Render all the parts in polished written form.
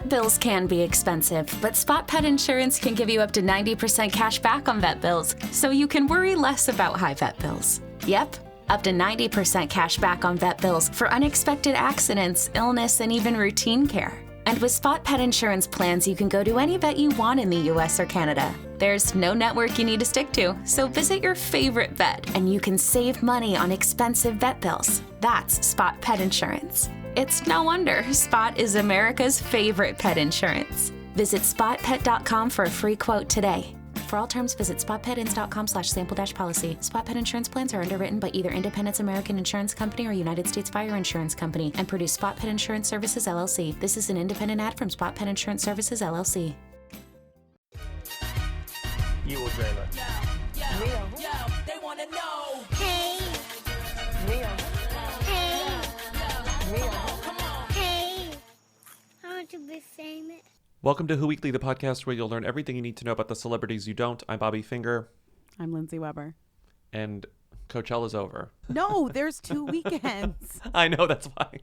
Vet bills can be expensive, but Spot Pet Insurance can give you up to 90% cash back on vet bills, so you can worry less about high vet bills. Yep, up to 90% cash back on vet bills for unexpected accidents, illness, and even routine care. And with Spot Pet Insurance plans, you can go to any vet you want in the US or Canada. There's no network you need to stick to, so visit your favorite vet and you can save money on expensive vet bills. That's Spot Pet Insurance. It's no wonder Spot is America's favorite pet insurance. Visit spotpet.com for a free quote today. For all terms, visit spotpetins.com/sample-policy. Spot Pet Insurance plans are underwritten by either Independence American Insurance Company or United States Fire Insurance Company and produce Spot Pet Insurance Services, LLC. This is an independent ad from Spot Pet Insurance Services, LLC. You or Jayla? Yo, they wanna know. Hey. Leo. Hey. Leo. Come on. Hey. I want to be famous. Welcome to Who Weekly, the podcast where you'll learn everything you need to know about the celebrities you don't. I'm Bobby Finger. I'm Lindsay Weber. And Coachella's over. No, there's 2 weekends. I know, that's why.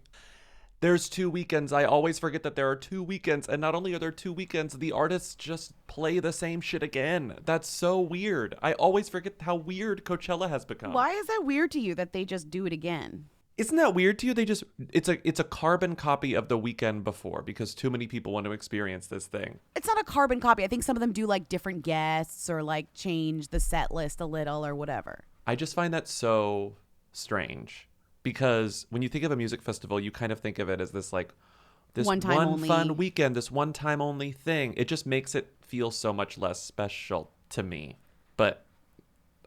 There's 2 weekends. I always forget that there are 2 weekends. And not only are there 2 weekends, the artists just play the same shit again. That's so weird. I always forget how weird Coachella has become. Why is that weird to you that they just do it again? Isn't that weird to you? It's a carbon copy of the weekend before because too many people want to experience this thing. It's not a carbon copy. I think some of them do like different guests or like change the set list a little or whatever. I just find that so strange because when you think of a music festival, you kind of think of it as this like this one fun weekend, this one time only thing. It just makes it feel so much less special to me. But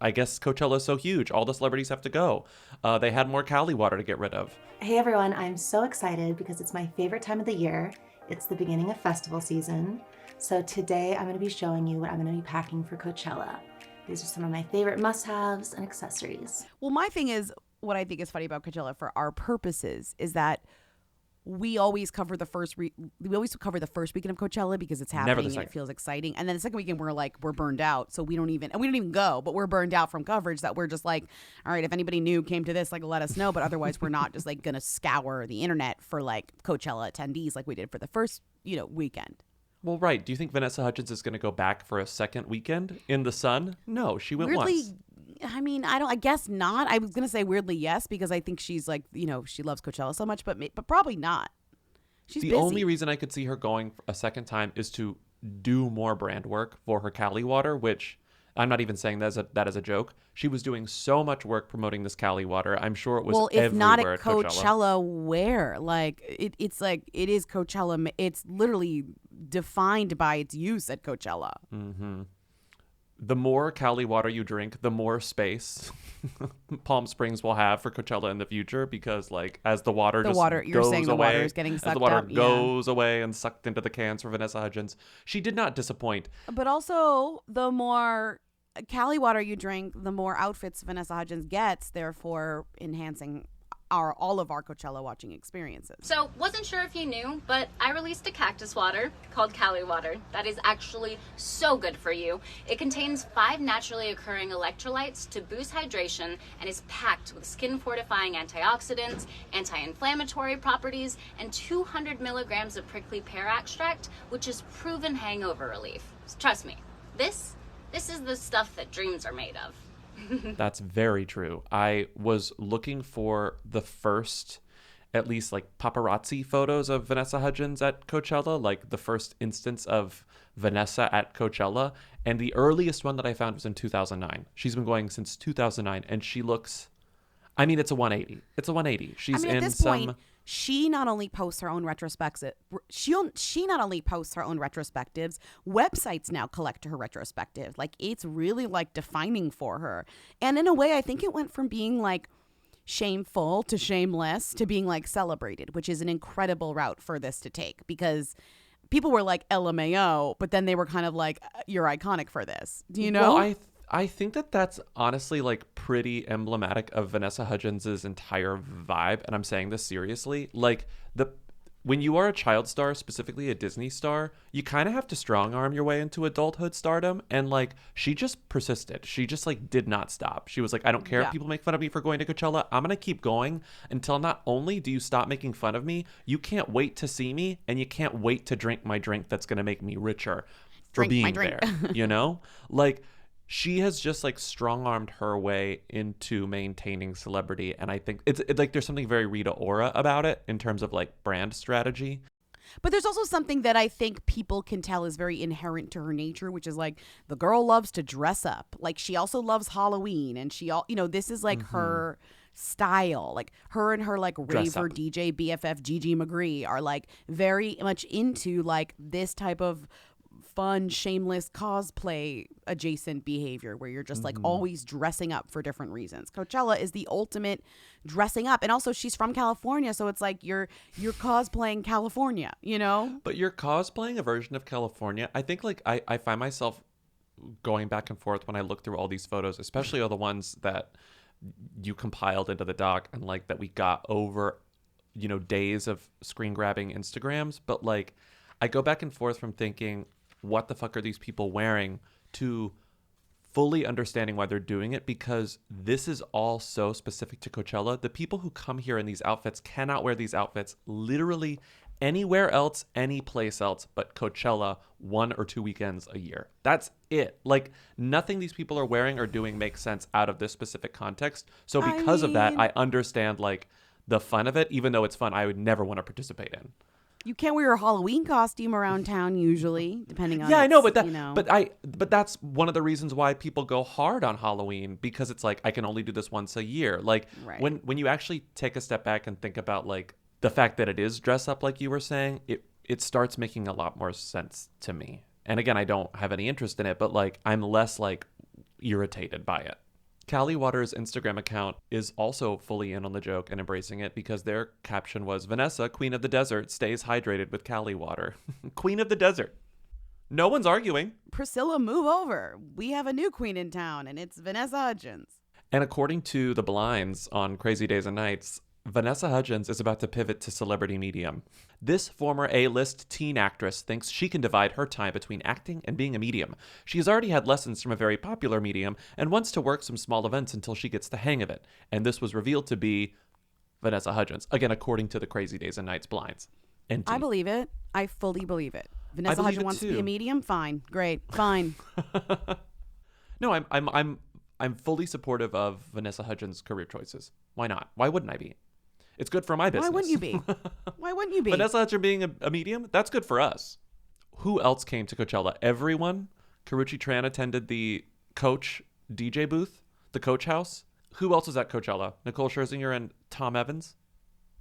I guess Coachella's so huge. All the celebrities have to go. They had more Cali Water to get rid of. Hey everyone, I'm so excited because it's my favorite time of the year. It's the beginning of festival season. So today I'm going to be showing you what I'm going to be packing for Coachella. These are some of my favorite must-haves and accessories. Well, my thing is, what I think is funny about Coachella for our purposes is that we always cover the first weekend of Coachella because it's happening and it feels exciting. And then the second weekend we're burned out. So we don't even go, but we're burned out from coverage that we're just like, all right, if anybody new came to this, like let us know. But otherwise we're not just like going to scour the internet for like Coachella attendees like we did for the first, weekend. Well, right. Do you think Vanessa Hudgens is going to go back for a second weekend in the sun? No, she went once. I mean, I guess not. I was going to say weirdly yes, because I think she's like, she loves Coachella so much, but probably not. She's busy. The only reason I could see her going a second time is to do more brand work for her Cali Water, which I'm not even saying that as a joke. She was doing so much work promoting this Cali Water. I'm sure it was everywhere if not at Coachella, where? Like, it's like, it is Coachella. It's literally defined by its use at Coachella. Mm-hmm. The more Cali Water you drink, the more space Palm Springs will have for Coachella in the future because, like, as the water you're saying the water is getting sucked up. As the water goes away and sucked into the cans for Vanessa Hudgens, she did not disappoint. But also, the more Cali Water you drink, the more outfits Vanessa Hudgens gets, therefore enhancing all of our Coachella watching experiences. So, wasn't sure if you knew, but I released a cactus water called Cali Water that is actually so good for you. It contains 5 naturally occurring electrolytes to boost hydration and is packed with skin fortifying antioxidants, anti-inflammatory properties, and 200 milligrams of prickly pear extract, which is proven hangover relief. Trust me, this is the stuff that dreams are made of. That's very true. I was looking for the first, at least like paparazzi photos of Vanessa Hudgens at Coachella, like the first instance of Vanessa at Coachella. And the earliest one that I found was in 2009. She's been going since 2009 and she looks, it's a 180. It's a 180. She's at this point, she not only posts her own retrospectives, websites now collect her retrospective. Like, it's really like defining for her. And in a way, I think it went from being like shameful to shameless to being like celebrated, which is an incredible route for this to take because people were like LMAO, but then they were kind of like, you're iconic for this. Do you know? Well, I think that's honestly like pretty emblematic of Vanessa Hudgens' entire vibe. And I'm saying this seriously. Like when you are a child star, specifically a Disney star, you kind of have to strong arm your way into adulthood stardom. And like, she just persisted. She just like did not stop. She was like, I don't care if people make fun of me for going to Coachella. I'm going to keep going until not only do you stop making fun of me, you can't wait to see me and you can't wait to drink my drink that's going to make me richer for being there, you know? Like, she has just like strong-armed her way into maintaining celebrity. And I think it's like there's something very Rita Ora about it in terms of like brand strategy. But there's also something that I think people can tell is very inherent to her nature, which is like the girl loves to dress up. Like she also loves Halloween, and this is like her style. Like her and her like raver DJ BFF Gigi McGree are like very much into like this type of fun, shameless cosplay adjacent behavior where you're just like always dressing up for different reasons. Coachella is the ultimate dressing up. And also she's from California, so it's like you're cosplaying California, you know? But you're cosplaying a version of California. I think like I find myself going back and forth when I look through all these photos, especially all the ones that you compiled into the doc and like that we got over, you know, days of screen grabbing Instagrams. But like I go back and forth from thinking, what the fuck are these people wearing, to fully understanding why they're doing it, because this is all so specific to Coachella. The people who come here in these outfits cannot wear these outfits literally anywhere else, any place else but Coachella 1 or 2 weekends a year. That's it. Like nothing these people are wearing or doing makes sense out of this specific context. So because of that, I understand like the fun of it, even though it's fun I would never want to participate in. You can't wear a Halloween costume around town usually, depending on I know, but but that's one of the reasons why people go hard on Halloween, because it's like I can only do this once a year. Like when you actually take a step back and think about like the fact that it is dress up, like you were saying, it starts making a lot more sense to me. And again, I don't have any interest in it, but like I'm less like irritated by it. Cali Water's Instagram account is also fully in on the joke and embracing it, because their caption was, Vanessa, Queen of the Desert, stays hydrated with Cali Water. Queen of the Desert. No one's arguing. Priscilla, move over. We have a new queen in town, and it's Vanessa Hudgens. And according to the blinds on Crazy Days and Nights, Vanessa Hudgens is about to pivot to celebrity medium. This former A-list teen actress thinks she can divide her time between acting and being a medium. She has already had lessons from a very popular medium and wants to work some small events until she gets the hang of it. And this was revealed to be Vanessa Hudgens, again, according to the Crazy Days and Nights blinds. And I believe it. I fully believe it. Vanessa Hudgens wants to be a medium? Fine. Great. Fine. No, I'm fully supportive of Vanessa Hudgens' career choices. Why not? Why wouldn't I be? It's good for my business. Why wouldn't you be? Why wouldn't you be? Vanessa Hudgens being a medium, that's good for us. Who else came to Coachella? Everyone. Karrueche Tran attended the Coach DJ booth, the Coach House. Who else was at Coachella? Nicole Scherzinger and Tom Evans.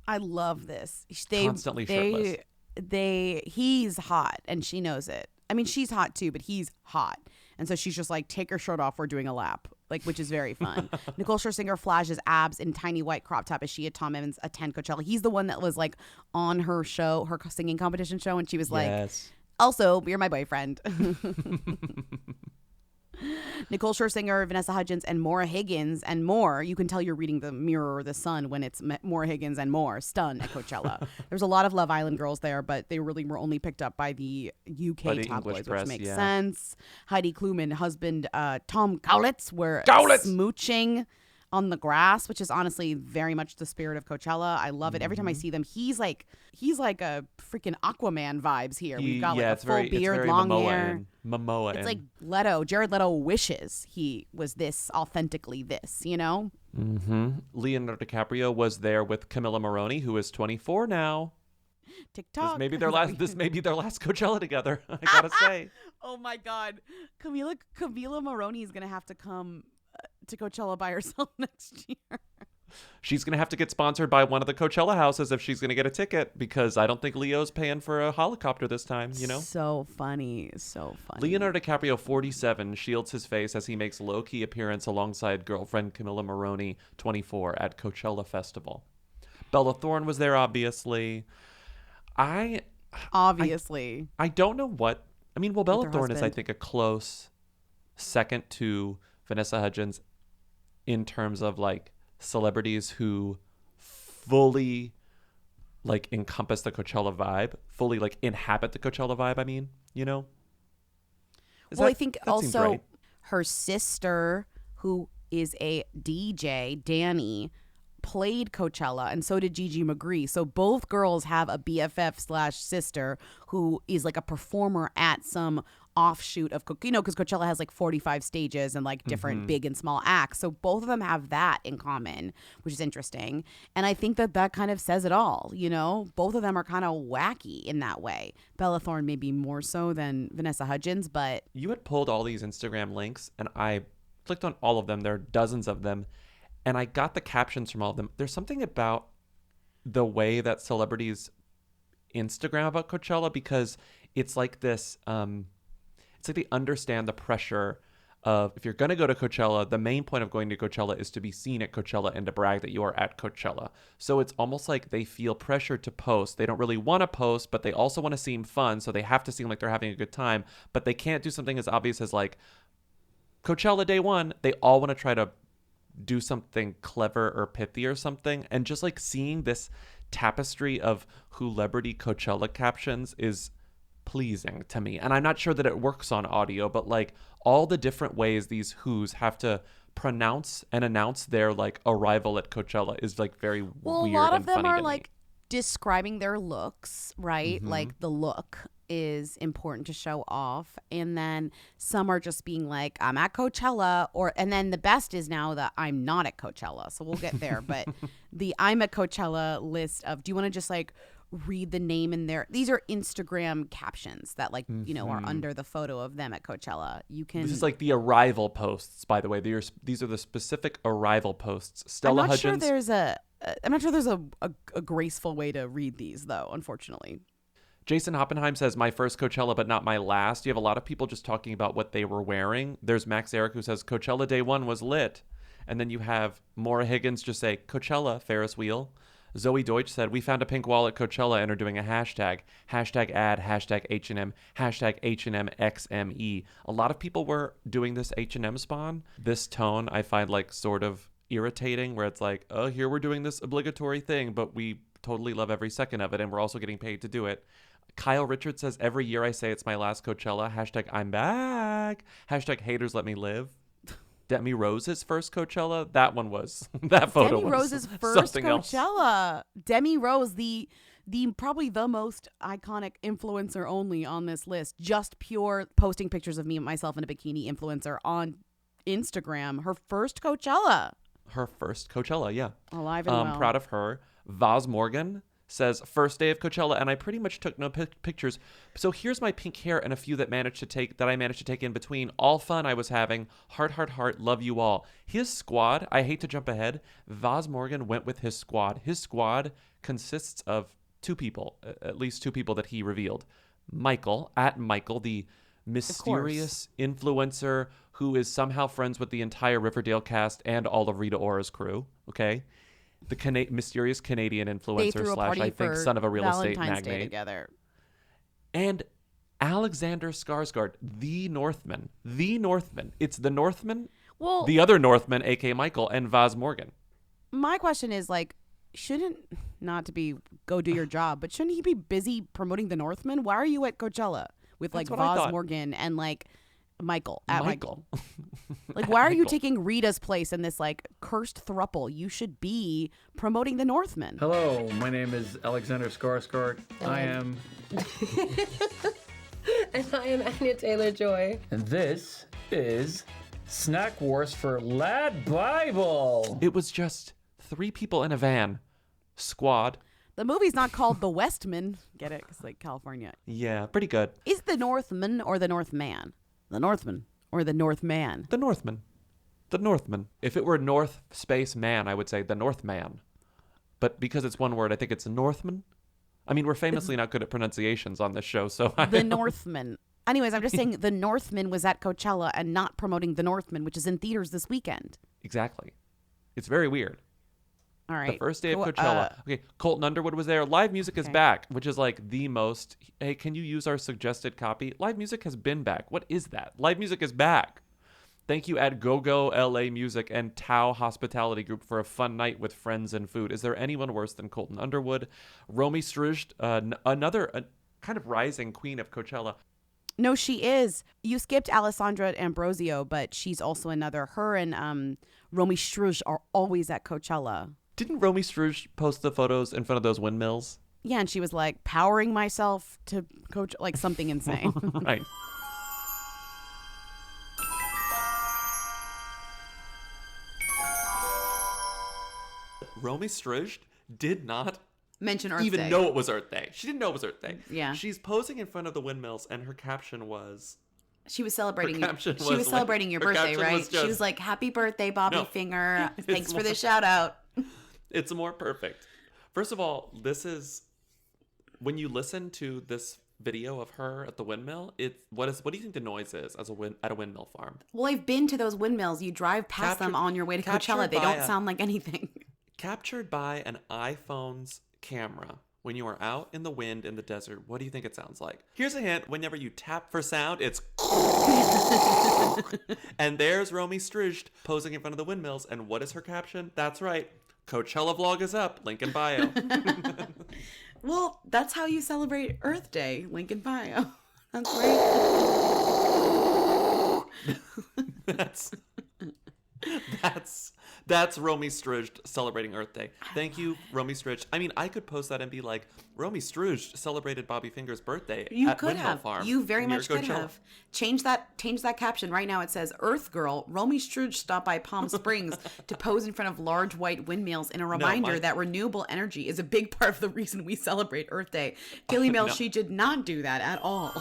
I love this. Constantly shirtless. He's hot, and she knows it. I mean, she's hot too, but he's hot. And so she's just like, take her shirt off, we're doing a lap, like, which is very fun. Nicole Scherzinger flashes abs in tiny white crop top as she and Tom Evans attend Coachella. He's the one that was like on her show, her singing competition show, and she was like, also, you're my boyfriend. Nicole Scherzinger, Vanessa Hudgens, and Maura Higgins, and more. You can tell you're reading the Mirror or the Sun when it's Maura Higgins and more. Stun at Coachella. There's a lot of Love Island girls there, but they really were only picked up by the UK tabloids, which makes sense. Heidi Klum and husband Tom Kaulitz were smooching on the grass, which is honestly very much the spirit of Coachella. I love it. Every time I see them, he's like a freaking Aquaman vibes here. We've got like a full beard, long hair. Momoa. It's like Leto. Jared Leto wishes he was this authentically this, you know? Mm-hmm. Leonardo DiCaprio was there with Camilla Moroni, who is 24 now. TikTok. This may be their last Coachella together, I gotta say. Oh my God. Camilla Moroni is gonna have to come to Coachella by herself next year. She's going to have to get sponsored by one of the Coachella houses if she's going to get a ticket, because I don't think Leo's paying for a helicopter this time, you know? So funny. Leonardo DiCaprio, 47, shields his face as he makes low-key appearance alongside girlfriend Camilla Moroni, 24, at Coachella Festival. Bella Thorne was there, obviously. I don't know what... I mean, well, Bella Thorne is, I think, a close second to Vanessa Hudgens in terms of, like, celebrities who fully like encompass the Coachella vibe, fully like inhabit the Coachella vibe. I mean, you know. I think that seems also right. her sister, who is a DJ, Danny, played Coachella, and so did Gigi McGree. So both girls have a BFF/sister who is like a performer at some offshoot of, because Coachella has like 45 stages and like different big and small acts. So both of them have that in common, which is interesting. And I think that kind of says it all, Both of them are kind of wacky in that way. Bella Thorne maybe more so than Vanessa Hudgens, but... You had pulled all these Instagram links, and I clicked on all of them. There are dozens of them. And I got the captions from all of them. There's something about the way that celebrities Instagram about Coachella, because it's like this... it's like they understand the pressure of, if you're going to go to Coachella, the main point of going to Coachella is to be seen at Coachella and to brag that you are at Coachella. So it's almost like they feel pressure to post. They don't really want to post, but they also want to seem fun. So they have to seem like they're having a good time, but they can't do something as obvious as like Coachella day one. They all want to try to do something clever or pithy or something. And just like seeing this tapestry of celebrity Coachella captions is pleasing to me. And I'm not sure that it works on audio, but like all the different ways these who's have to pronounce and announce their like arrival at Coachella is like very weird. A lot of and them funny are to like me. describing their looks, right? Mm-hmm. Like the look is important to show off, and then some are just being like, I'm at Coachella, and then the best is now that I'm not at Coachella, so we'll get there. But the I'm at Coachella list of, do you want to just like read the name in there? These are Instagram captions that like are under the photo of them at Coachella. You can... This is like the arrival posts, by the way. These are the specific arrival posts. Stella Hudgens. I'm not sure there's a graceful way to read these, though, unfortunately. Jason Hoppenheim says, my first Coachella, but not my last. You have a lot of people just talking about what they were wearing. There's Max Eric who says, Coachella day one was lit. And then you have Maura Higgins just say, Coachella, Ferris wheel. Zoe Deutsch said, we found a pink wall at Coachella and are doing a hashtag. Hashtag ad, hashtag H&M, hashtag H&M XME. A lot of people were doing this H&M spawn. This tone I find like sort of irritating, where it's like, oh, here we're doing this obligatory thing, but we totally love every second of it, and we're also getting paid to do it. Kyle Richards says, every year I say it's my last Coachella. Hashtag I'm back. Hashtag haters let me live. Demi Rose's first Coachella. That one was, that photo Demi was Rose's first something Coachella. Else. Demi Rose, the probably the most iconic influencer only on this list. Just pure posting pictures of me and myself in a bikini influencer on Instagram. Her first Coachella. Yeah. Alive and well. Proud of her. Vaz Morgan says, first day of Coachella, and I pretty much took no pictures. So here's my pink hair and a few that I managed to take in between. All fun I was having. Heart, heart, heart. Love you all. His squad, I hate to jump ahead. Vaz Morgan went with his squad. His squad consists of two people, at least two people that he revealed. Michael, the mysterious influencer who is somehow friends with the entire Riverdale cast and all of Rita Ora's crew. Okay. The mysterious Canadian influencer / I think son of a real estate magnate. Together. And Alexander Skarsgård, the Northman. It's the Northman, the other Northman, aka Michael, and Vaz Morgan. My question is like, not to be go do your job, but shouldn't he be busy promoting the Northman? Why are you at Coachella with like Vaz Morgan and like Michael? Like, why are you taking Rita's place in this like cursed throuple? You should be promoting the Northman. Hello, my name is Alexander Skarsgård. I am... And I am Anya Taylor-Joy. And this is Snack Wars for Lad Bible. It was just 3 people in a van. Squad. The movie's not called The Westman. Get it? It's like California. Yeah, pretty good. Is the Northman or the Northman? The Northman or the Northman? The Northman. The Northman. If it were North space man, I would say the Northman. But because it's one word, I think it's Northman. I mean, we're famously not good at pronunciations on this show, so The Northman. Anyways, I'm just saying the Northman was at Coachella and not promoting the Northman, which is in theaters this weekend. Exactly. It's very weird. All right. The first day of Coachella. Okay, Colton Underwood was there. Live music is back, which is like the most... Hey, can you use our suggested copy? Live music has been back. What is that? Live music is back. Thank you at GoGo LA Music and Tao Hospitality Group for a fun night with friends and food. Is there anyone worse than Colton Underwood? Romy Struzd, another kind of rising queen of Coachella. No, she is. You skipped Alessandra Ambrosio, but she's also another. Her and Romy Struzd are always at Coachella. Didn't Romy Struzd post the photos in front of those windmills? Yeah, and she was like powering myself to coach, like something insane. Right. Romy Struzd did not mention Earth even Day. know it was Earth Day. She didn't know it was Earth Day. Yeah. She's posing in front of the windmills, and her caption was... She was celebrating. She was celebrating your birthday, right? She was like, "Happy birthday, Bobby Finger! Thanks for the shout out." It's more perfect. First of all, this is when you listen to this video of her at the windmill. What do you think the noise is at a windmill farm? Well, I've been to those windmills. You drive past them on your way to Coachella. They don't sound like anything. Captured by an iPhone's camera. When you are out in the wind in the desert, what do you think it sounds like? Here's a hint. Whenever you tap for sound, it's... And there's Romy Struzd posing in front of the windmills. And what is her caption? That's right. Coachella vlog is up. Link in bio. Well, that's how you celebrate Earth Day. Link in bio. That's right. That's Romy Struzd celebrating Earth Day. Thank you, Romy Struzd. I mean, I could post that and be like, Romy Struzd celebrated Bobby Finger's birthday at Windmill Farm. You very much could have. Change that caption. Right now it says, Earth Girl, Romy Struzd stopped by Palm Springs to pose in front of large white windmills in a reminder that renewable energy is a big part of the reason we celebrate Earth Day. Daily Mail, she did not do that at all.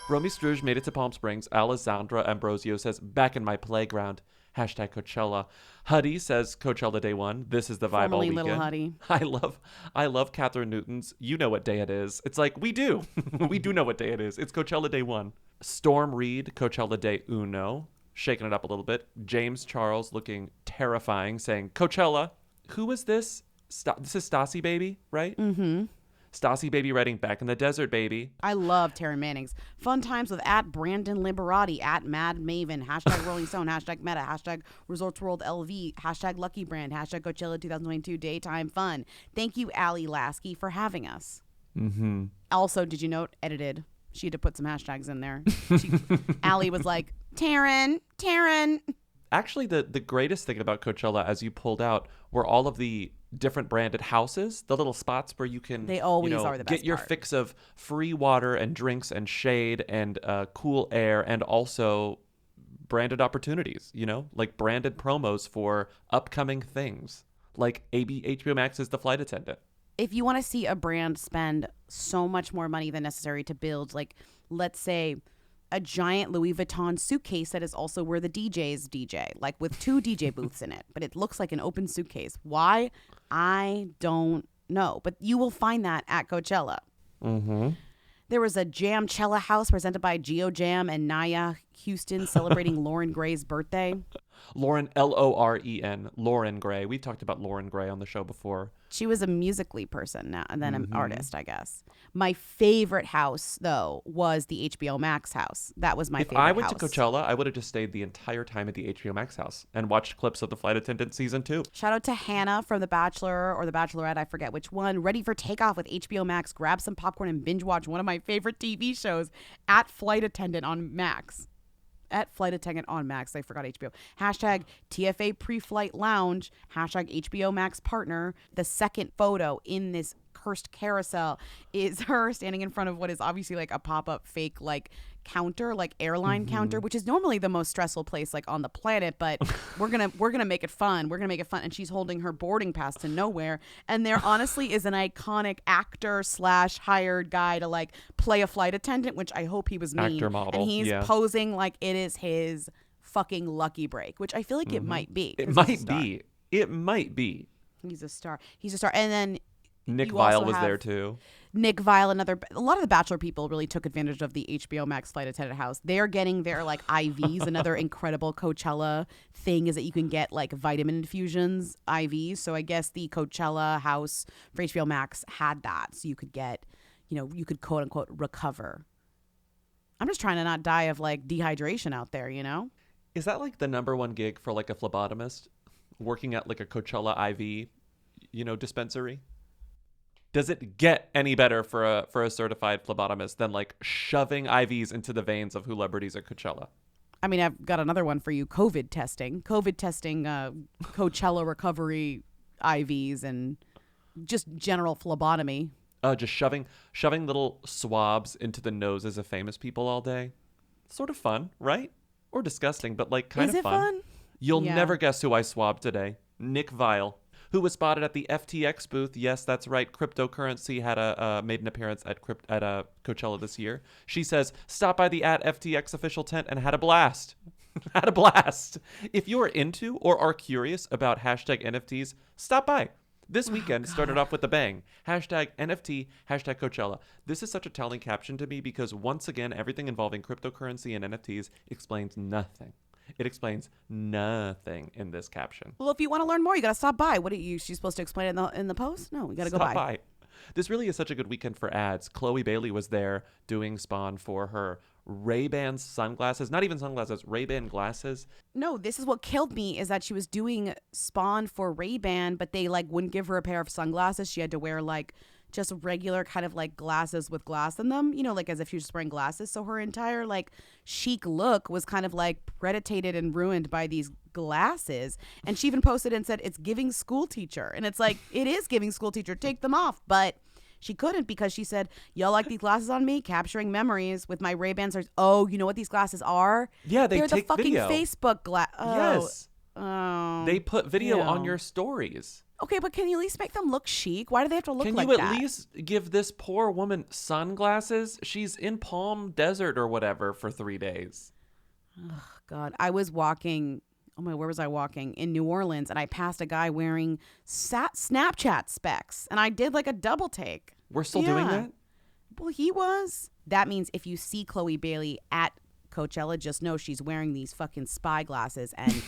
Romy Struzd made it to Palm Springs. Alessandra Ambrosio says, back in my playground. Hashtag Coachella. Huddy says, Coachella Day 1. This is the vibe all weekend. Little Huddy. I love Catherine Newton's. You know what day it is. It's like, we do. We do know what day it is. It's Coachella Day 1. Storm Reed, Coachella Day Uno. Shaking it up a little bit. James Charles looking terrifying, saying, Coachella. Who is this? This is Stassi Baby, right? Mm-hmm. Stassi Baby writing Back in the Desert, baby. I love Taryn Mannings. Fun times with at Brandon Liberati, at Mad Maven, hashtag Rolling Stone, hashtag Meta, hashtag Resorts World LV, hashtag Lucky Brand, hashtag Coachella 2022 Daytime Fun. Thank you, Allie Lasky, for having us. Mm-hmm. Also, did you note, edited, she had to put some hashtags in there. Allie was like, Taryn. Actually, the greatest thing about Coachella, as you pulled out, were all of the different branded houses, the little spots where you can they always are the best get your part. Fix of free water and drinks and shade and cool air, and also branded opportunities, like branded promos for upcoming things, like HBO Max is the flight attendant. If you want to see a brand spend so much more money than necessary to build, like, let's say, a giant Louis Vuitton suitcase that is also where the DJs DJ, like with 2 DJ booths in it, but it looks like an open suitcase. Why? I don't know, but you will find that at Coachella. Mm-hmm. There was a Jamchella house presented by Geojam Nyjah Huston celebrating Loren Gray's birthday. Loren, Loren, Loren Gray. We've talked about Loren Gray on the show before. She was a Musical.ly person now, and then an artist, I guess. My favorite house, though, was the HBO Max house. That was my favorite house. If I went to Coachella, I would have just stayed the entire time at the HBO Max house and watched clips of The Flight Attendant Season 2. Shout out to Hannah from The Bachelor or The Bachelorette, I forget which one. Ready for takeoff with HBO Max. Grab some popcorn and binge watch one of my favorite TV shows at Flight Attendant on Max. At Flight Attendant on Max. I forgot HBO. Hashtag TFA Pre-Flight Lounge. Hashtag HBO Max Partner. The second photo in this cursed carousel is her standing in front of what is obviously like a pop-up fake like counter, like airline counter, which is normally the most stressful place like on the planet, but we're gonna make it fun. We're gonna make it fun. And she's holding her boarding pass to nowhere. And there honestly is an iconic actor / hired guy to like play a flight attendant, which I hope he was me. Actor model. And he's posing like it is his fucking lucky break, which I feel like it might be. It might be. It might be. He's a star. And then Nick Viall was there too. Nick Viall, a lot of the Bachelor people really took advantage of the HBO Max flight attendant house. They're getting their like IVs. Another incredible Coachella thing is that you can get like vitamin infusions, IVs. So I guess the Coachella house for HBO Max had that. So you could get, you could quote unquote recover. I'm just trying to not die of like dehydration out there, Is that like the number one gig for like a phlebotomist working at like a Coachella IV, dispensary? Does it get any better for a certified phlebotomist than like shoving IVs into the veins of celebrities at Coachella? I mean, I've got another one for you. COVID testing, Coachella recovery IVs, and just general phlebotomy. Just shoving little swabs into the noses of famous people all day. Sort of fun, right? Or disgusting, but like kind of fun. Is it fun? You'll never guess who I swabbed today. Nick Vile, who was spotted at the FTX booth. Yes, that's right. Cryptocurrency had made an appearance at Coachella this year. She says, stop by the @FTX official tent and had a blast. Had a blast. If you're into or are curious about #NFTs, stop by. This weekend started off with a bang. #NFT, #Coachella. This is such a telling caption to me because once again, everything involving cryptocurrency and NFTs explains nothing. It explains nothing in this caption. Well, if you want to learn more, you got to stop by. What are you supposed to explain it in the post? No, you got to go by. This really is such a good weekend for ads. Chloe Bailey was there doing spawn for her Ray-Ban sunglasses. Not even sunglasses, Ray-Ban glasses. No, this is what killed me is that she was doing spawn for Ray-Ban, but they like wouldn't give her a pair of sunglasses. She had to wear like just regular kind of like glasses with glass in them, like as if she was wearing glasses. So her entire like chic look was kind of like predated and ruined by these glasses. And she even posted and said, it's giving school teacher. And it's like, it is giving school teacher. Take them off. But she couldn't because she said, y'all like these glasses on me? Capturing memories with my Ray-Bans. Oh, you know what these glasses are? Yeah, They're take the fucking video. Facebook glass. Oh. Yes. They put video on your stories. Okay, but can you at least make them look chic? Why do they have to look like that? Can you at least give this poor woman sunglasses? She's in Palm Desert or whatever for 3 days. Oh, God. I was walking. Oh, my, where was I walking? In New Orleans, and I passed a guy wearing Snapchat specs, and I did like a double take. We're still doing that? Well, he was. That means if you see Chloe Bailey at Coachella, just know she's wearing these fucking spy glasses and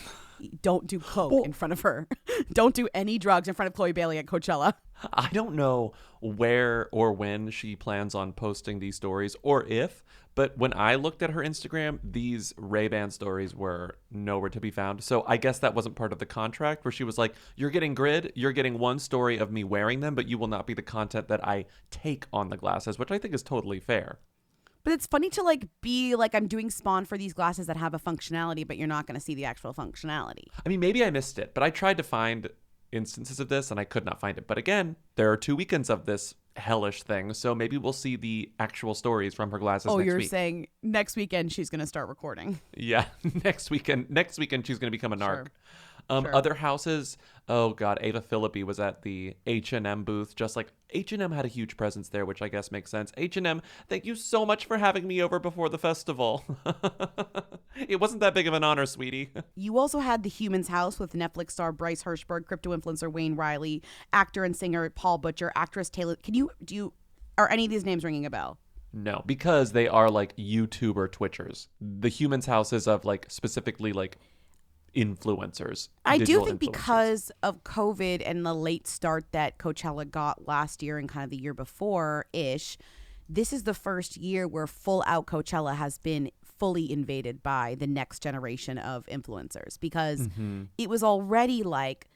don't do coke in front of her. Don't do any drugs in front of Chloe Bailey at Coachella. I don't know where or when she plans on posting these stories or if, but when I looked at her Instagram, these Ray-Ban stories were nowhere to be found. So I guess that wasn't part of the contract where she was like, you're getting grid, you're getting one story of me wearing them, but you will not be the content that I take on the glasses, which I think is totally fair. But it's funny to like be like, I'm doing spawn for these glasses that have a functionality, but you're not going to see the actual functionality. I mean, maybe I missed it, but I tried to find instances of this and I could not find it. But again, there are 2 weekends of this hellish thing, so maybe we'll see the actual stories from her glasses next week. Oh, you're saying next weekend she's going to start recording. Yeah, next weekend she's going to become a narc. Sure. Other houses, oh God, Ava Philippi was at the H&M booth. Just like H&M had a huge presence there, which I guess makes sense. H&M, thank you so much for having me over before the festival. It wasn't that big of an honor, sweetie. You also had The Human's House with Netflix star Bryce Hirschberg, crypto influencer Wayne Riley, actor and singer Paul Butcher, actress Taylor. Are any of these names ringing a bell? No, because they are like YouTuber Twitchers. The Human's House is of like specifically like influencers. I do think because of COVID and the late start that Coachella got last year and kind of the year before-ish, this is the first year where full out Coachella has been fully invaded by the next generation of influencers because it was already like,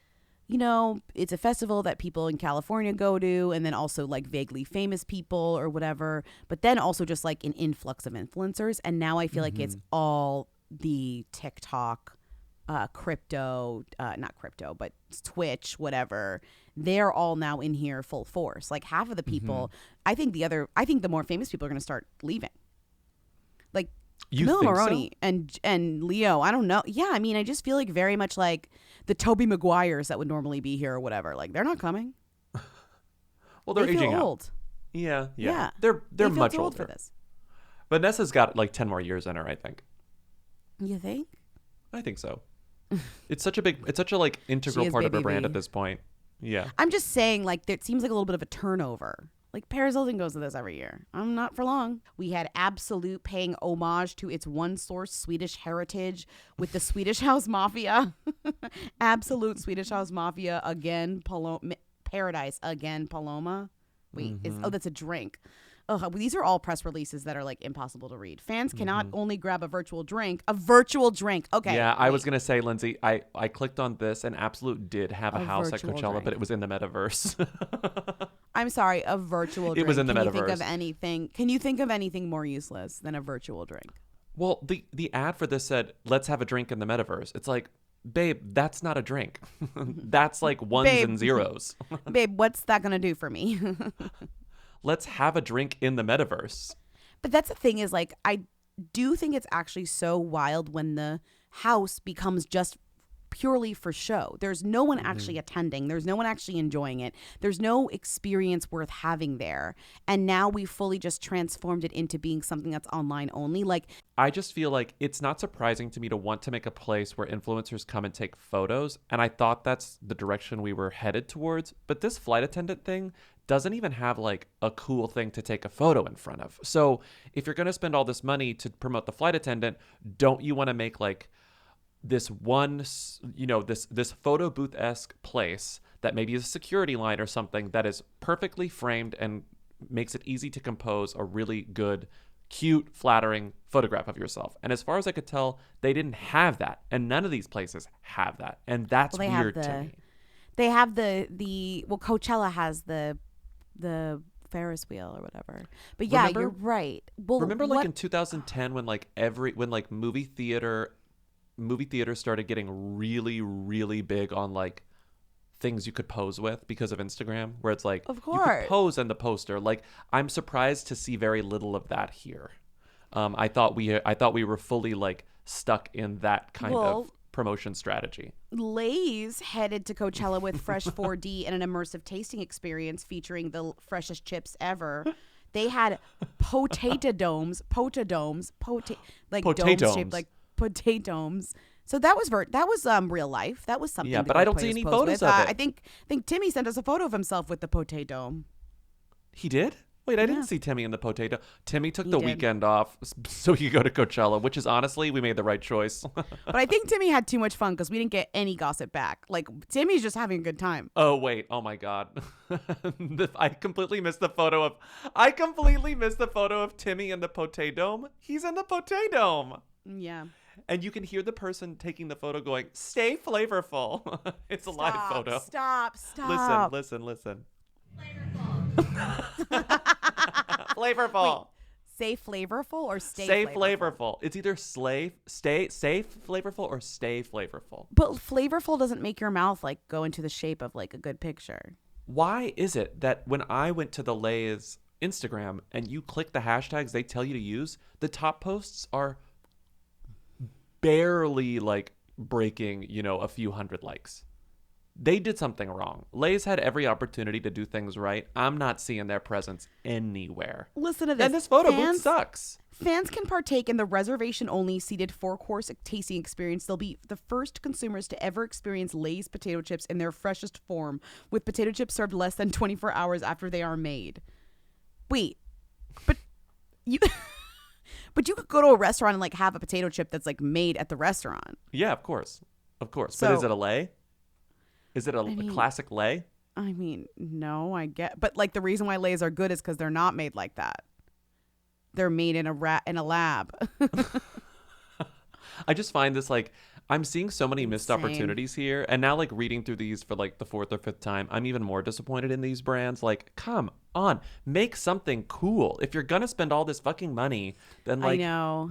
it's a festival that people in California go to and then also like vaguely famous people or whatever, but then also just like an influx of influencers. And now I feel like it's all the TikTok crypto, not crypto, but Twitch, whatever. They're all now in here full force. Like half of the people, I think the more famous people are going to start leaving. Like Camilla Moroni and Leo, I don't know. Yeah, I mean, I just feel like very much like the Tobey Maguires that would normally be here or whatever. Like they're not coming. Well, they're aging old. Out. Yeah. They're much older for this. Vanessa's got like 10 more years in her, I think. You think? I think so. It's such a like integral part of her brand at this point. Yeah. I'm just saying, like, it seems like a little bit of a turnover. Like, Paris Hilton goes to this every year. I'm not for long. We had Absolute paying homage to its one source Swedish heritage with the Swedish House Mafia. Absolute Swedish House Mafia again. Paradise again. Paloma. Wait, that's a drink. these are all press releases that are like impossible to read. Fans cannot only grab a virtual drink. Okay. Yeah, I was going to say, Lindsay, I clicked on this and Absolute did have a house at Coachella, drink. but it was in the metaverse. I'm sorry, a virtual drink. It was in the metaverse. Can you think of anything more useless than a virtual drink? Well, the ad for this said, let's have a drink in the metaverse. It's like, babe, that's not a drink. That's like ones and zeros. Babe, what's that going to do for me? Let's have a drink in the metaverse. But that's the thing is, like, I do think it's actually so wild when the house becomes just purely for show. There's no one actually attending. There's no one actually enjoying it. There's no experience worth having there. And now we fully just transformed it into being something that's online only. Like, I just feel like it's not surprising to me to want to make a place where influencers come and take photos. And I thought that's the direction we were headed towards. But this flight attendant thing doesn't even have like a cool thing to take a photo in front of. So if you're going to spend all this money to promote the flight attendant, don't you want to make like this one, this photo booth-esque place that maybe is a security line or something that is perfectly framed and makes it easy to compose a really good, cute, flattering photograph of yourself. And as far as I could tell, they didn't have that. And none of these places have that. And that's weird to me. They have Coachella has the Ferris wheel or whatever. But yeah, you're right. Well, remember like in 2010 when movie theaters started getting really, really big on like things you could pose with because of Instagram, where it's like, of course, you could pose in the poster. Like, I'm surprised to see very little of that here. I thought we were fully like stuck in that kind of promotion strategy. Lay's headed to Coachella with Fresh 4D and an immersive tasting experience featuring the freshest chips ever. They had Potatodomes, like domes shaped like potatoes. So that was real life. That was something. Yeah, but I don't see any photos of it. I think Timmy sent us a photo of himself with the Potatodome. He did? Wait, I didn't see Timmy in the potato. Timmy took the weekend off so he could go to Coachella, which is honestly, we made the right choice. But I think Timmy had too much fun because we didn't get any gossip back. Like, Timmy's just having a good time. Oh, wait. Oh, my God. I completely missed the photo of Timmy in the Potatodome. He's in the Potatodome. Yeah. And you can hear the person taking the photo going, stay flavorful. It's a live photo. Stop. Listen. Flavorful. Wait, say flavorful or stay flavorful. It's either stay flavorful or stay flavorful. But flavorful doesn't make your mouth like go into the shape of like a good picture. Why is it that when I went to the Lay's Instagram and you click the hashtags they tell you to use, the top posts are barely like breaking, a few hundred likes? They did something wrong. Lay's had every opportunity to do things right. I'm not seeing their presence anywhere. Listen to this. And this photo booth sucks. Fans can partake in the reservation-only seated 4-course tasting experience. They'll be the first consumers to ever experience Lay's potato chips in their freshest form, with potato chips served less than 24 hours after they are made. Wait, but you... But you could go to a restaurant and like have a potato chip that's like made at the restaurant. Yeah, of course. So, but is it a Lay? Is it a classic Lay? I mean, no, I get. But like the reason why Lays are good is because they're not made like that. They're made in a lab. I just find this like I'm seeing so many missed opportunities here, and now like reading through these for like the 4th or 5th time, I'm even more disappointed in these brands. Like, come on, make something cool. If you're gonna spend all this fucking money, then like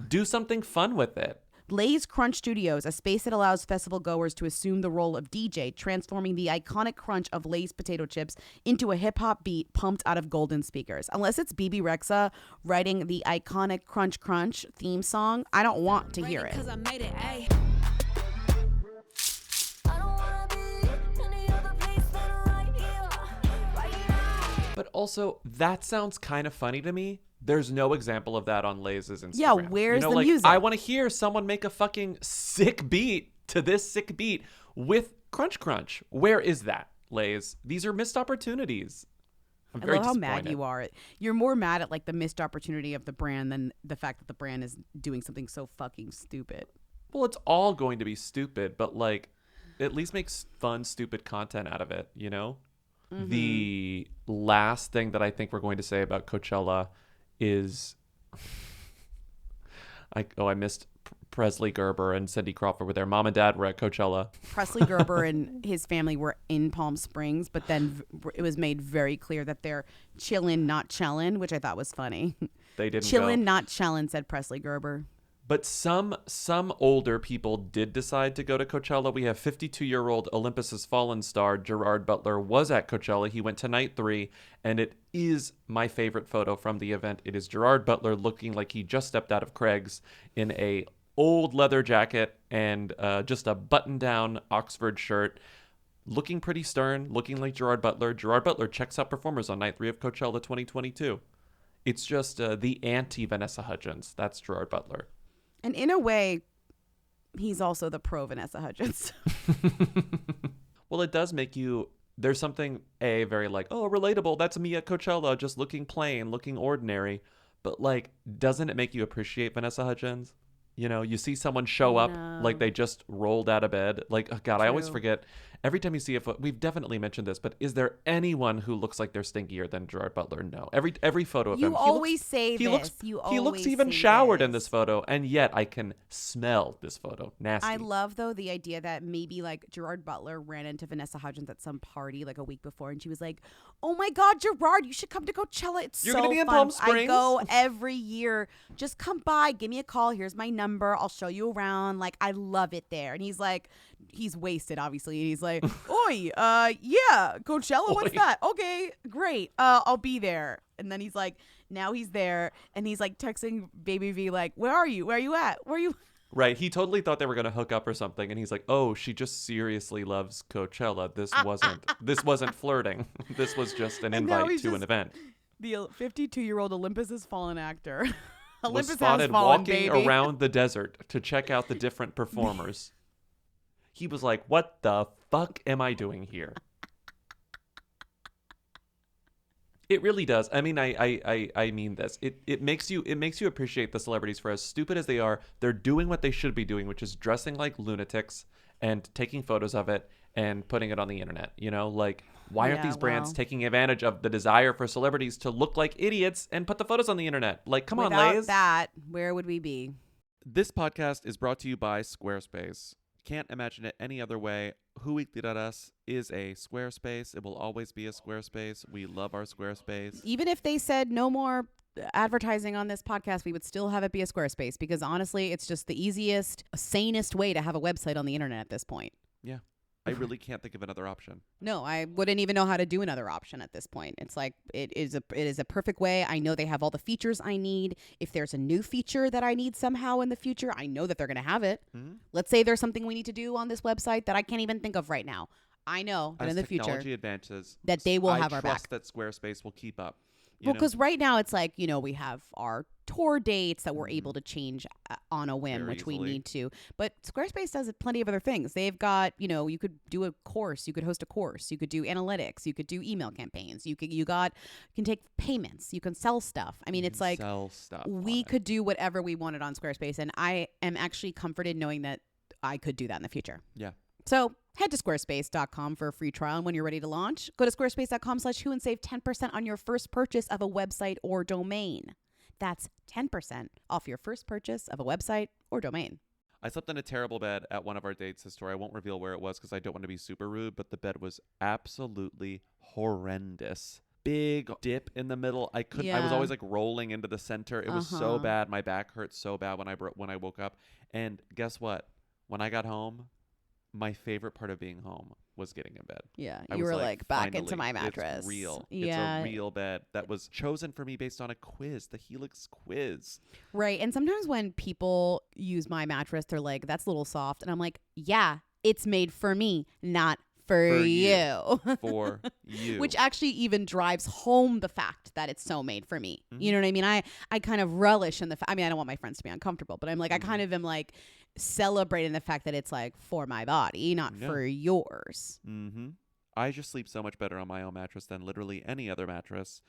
do something fun with it. Lay's Crunch Studios, a space that allows festival goers to assume the role of DJ, transforming the iconic crunch of Lay's potato chips into a hip-hop beat pumped out of golden speakers. Unless it's BB Rexa writing the iconic Crunch Crunch theme song, I don't want to hear it. But also, that sounds kind of funny to me. There's no example of that on Lay's Instagram. Yeah, where's the music? I want to hear someone make a fucking sick beat to this sick beat with Crunch Crunch. Where is that, Lay's? These are missed opportunities. I'm very disappointed. How mad you are. You're more mad at like the missed opportunity of the brand than the fact that the brand is doing something so fucking stupid. Well, it's all going to be stupid, but like at least make fun, stupid content out of it, The last thing that I think we're going to say about Coachella is I missed Presley Gerber and Cindy Crawford were there. Mom and Dad were at Coachella. Presley Gerber and his family were in Palm Springs, but then it was made very clear that they're chillin', not chellin', which I thought was funny. They didn't chillin', go. not chellin', said Presley Gerber. But some older people did decide to go to Coachella. We have 52-year-old Olympus Has Fallen star Gerard Butler was at Coachella. He went to night 3, and it is my favorite photo from the event. It is Gerard Butler looking like he just stepped out of Craig's in a old leather jacket and just a button-down Oxford shirt, looking pretty stern, looking like Gerard Butler. Gerard Butler checks out performers on night 3 of Coachella 2022. It's just the anti-Vanessa Hudgens. That's Gerard Butler. And in a way, he's also the pro Vanessa Hudgens. Well, it does make you, there's something, very like, oh, relatable. That's me at Coachella, just looking plain, looking ordinary. But like, doesn't it make you appreciate Vanessa Hudgens? You know, you see someone show up like they just rolled out of bed. Like, oh God, I always forget. Every time you see a photo, we've definitely mentioned this, but is there anyone who looks like they're stinkier than Gerard Butler? No. Every photo of him. You always say he this. He looks even showered in this photo, and yet I can smell this photo. Nasty. I love, though, the idea that maybe like Gerard Butler ran into Vanessa Hudgens at some party like a week before, and she was like, "Oh my God, Gerard, you should come to Coachella. It's You're so gonna be in fun. Palm Springs? I go every year. Just come by, give me a call. Here's my number. I'll show you around. Like, I love it there." And he's like, he's wasted, obviously, and he's like, "Oi, yeah, Coachella, what's that? Okay, great. I'll be there." And then he's like, now he's there, and he's like texting Baby V like, "Where are you? Where are you at? Where are you?" Right. He totally thought they were going to hook up or something. And he's like, oh, she just seriously loves Coachella. This wasn't flirting. This was just an invite to an event. The 52-year-old Olympus Has Fallen actor. Was Olympus spotted has fallen, walking baby. around the desert to check out the different performers. He was like, what the fuck am I doing here? It really does. I mean, I mean this. It makes you appreciate the celebrities for as stupid as they are. They're doing what they should be doing, which is dressing like lunatics and taking photos of it and putting it on the internet. You know, like, why aren't these brands taking advantage of the desire for celebrities to look like idiots and put the photos on the internet? Like, come on, Lays. Without that, where would we be? This podcast is brought to you by Squarespace. Can't imagine it any other way. weeeeak is a Squarespace. It will always be a Squarespace. We love our Squarespace. Even if they said no more advertising on this podcast, we would still have it be a Squarespace, because honestly, it's just the easiest, sanest way to have a website on the internet at this point. Yeah. I really can't think of another option. No, I wouldn't even know how to do another option at this point. It's like, it is a perfect way. I know they have all the features I need. If there's a new feature that I need somehow in the future, I know that they're going to have it. Mm-hmm. Let's say there's something we need to do on this website that I can't even think of right now. I know that in the future, technology advances, that they will have our back. I trust that Squarespace will keep up. Well, because right now it's like, you know, we have our tour dates that we're able to change on a whim, which we need to. But Squarespace does plenty of other things. They've got, you know, you could do a course, you could host a course, you could do analytics, you could do email campaigns, you can take payments, you can sell stuff. I mean, it's like sell stuff we could do whatever we wanted on Squarespace, and I am actually comforted knowing that I could do that in the future. Yeah. So head to squarespace.com for a free trial, and when you're ready to launch, go to squarespace.com/who and save 10% on your first purchase of a website or domain. That's 10% off your first purchase of a website or domain. I slept in a terrible bed at one of our dates this story. I won't reveal where it was because I don't want to be super rude, but the bed was absolutely horrendous. Big dip in the middle. I was always like rolling into the center. It was so bad. My back hurt so bad when I woke up. And guess what? When I got home, my favorite part of being home was getting in bed. Yeah, you were like back into my mattress. It's real. Yeah. It's a real bed that was chosen for me based on a quiz, the Helix quiz. Right. And sometimes when people use my mattress, they're like, that's a little soft. And I'm like, yeah, it's made for me, not for you. For you. Which actually even drives home the fact that it's so made for me. Mm-hmm. You know what I mean? I kind of relish in the I mean, I don't want my friends to be uncomfortable, but I'm like, I kind of am like celebrating the fact that it's like for my body, not for yours. Mm-hmm. I just sleep so much better on my own mattress than literally any other mattress.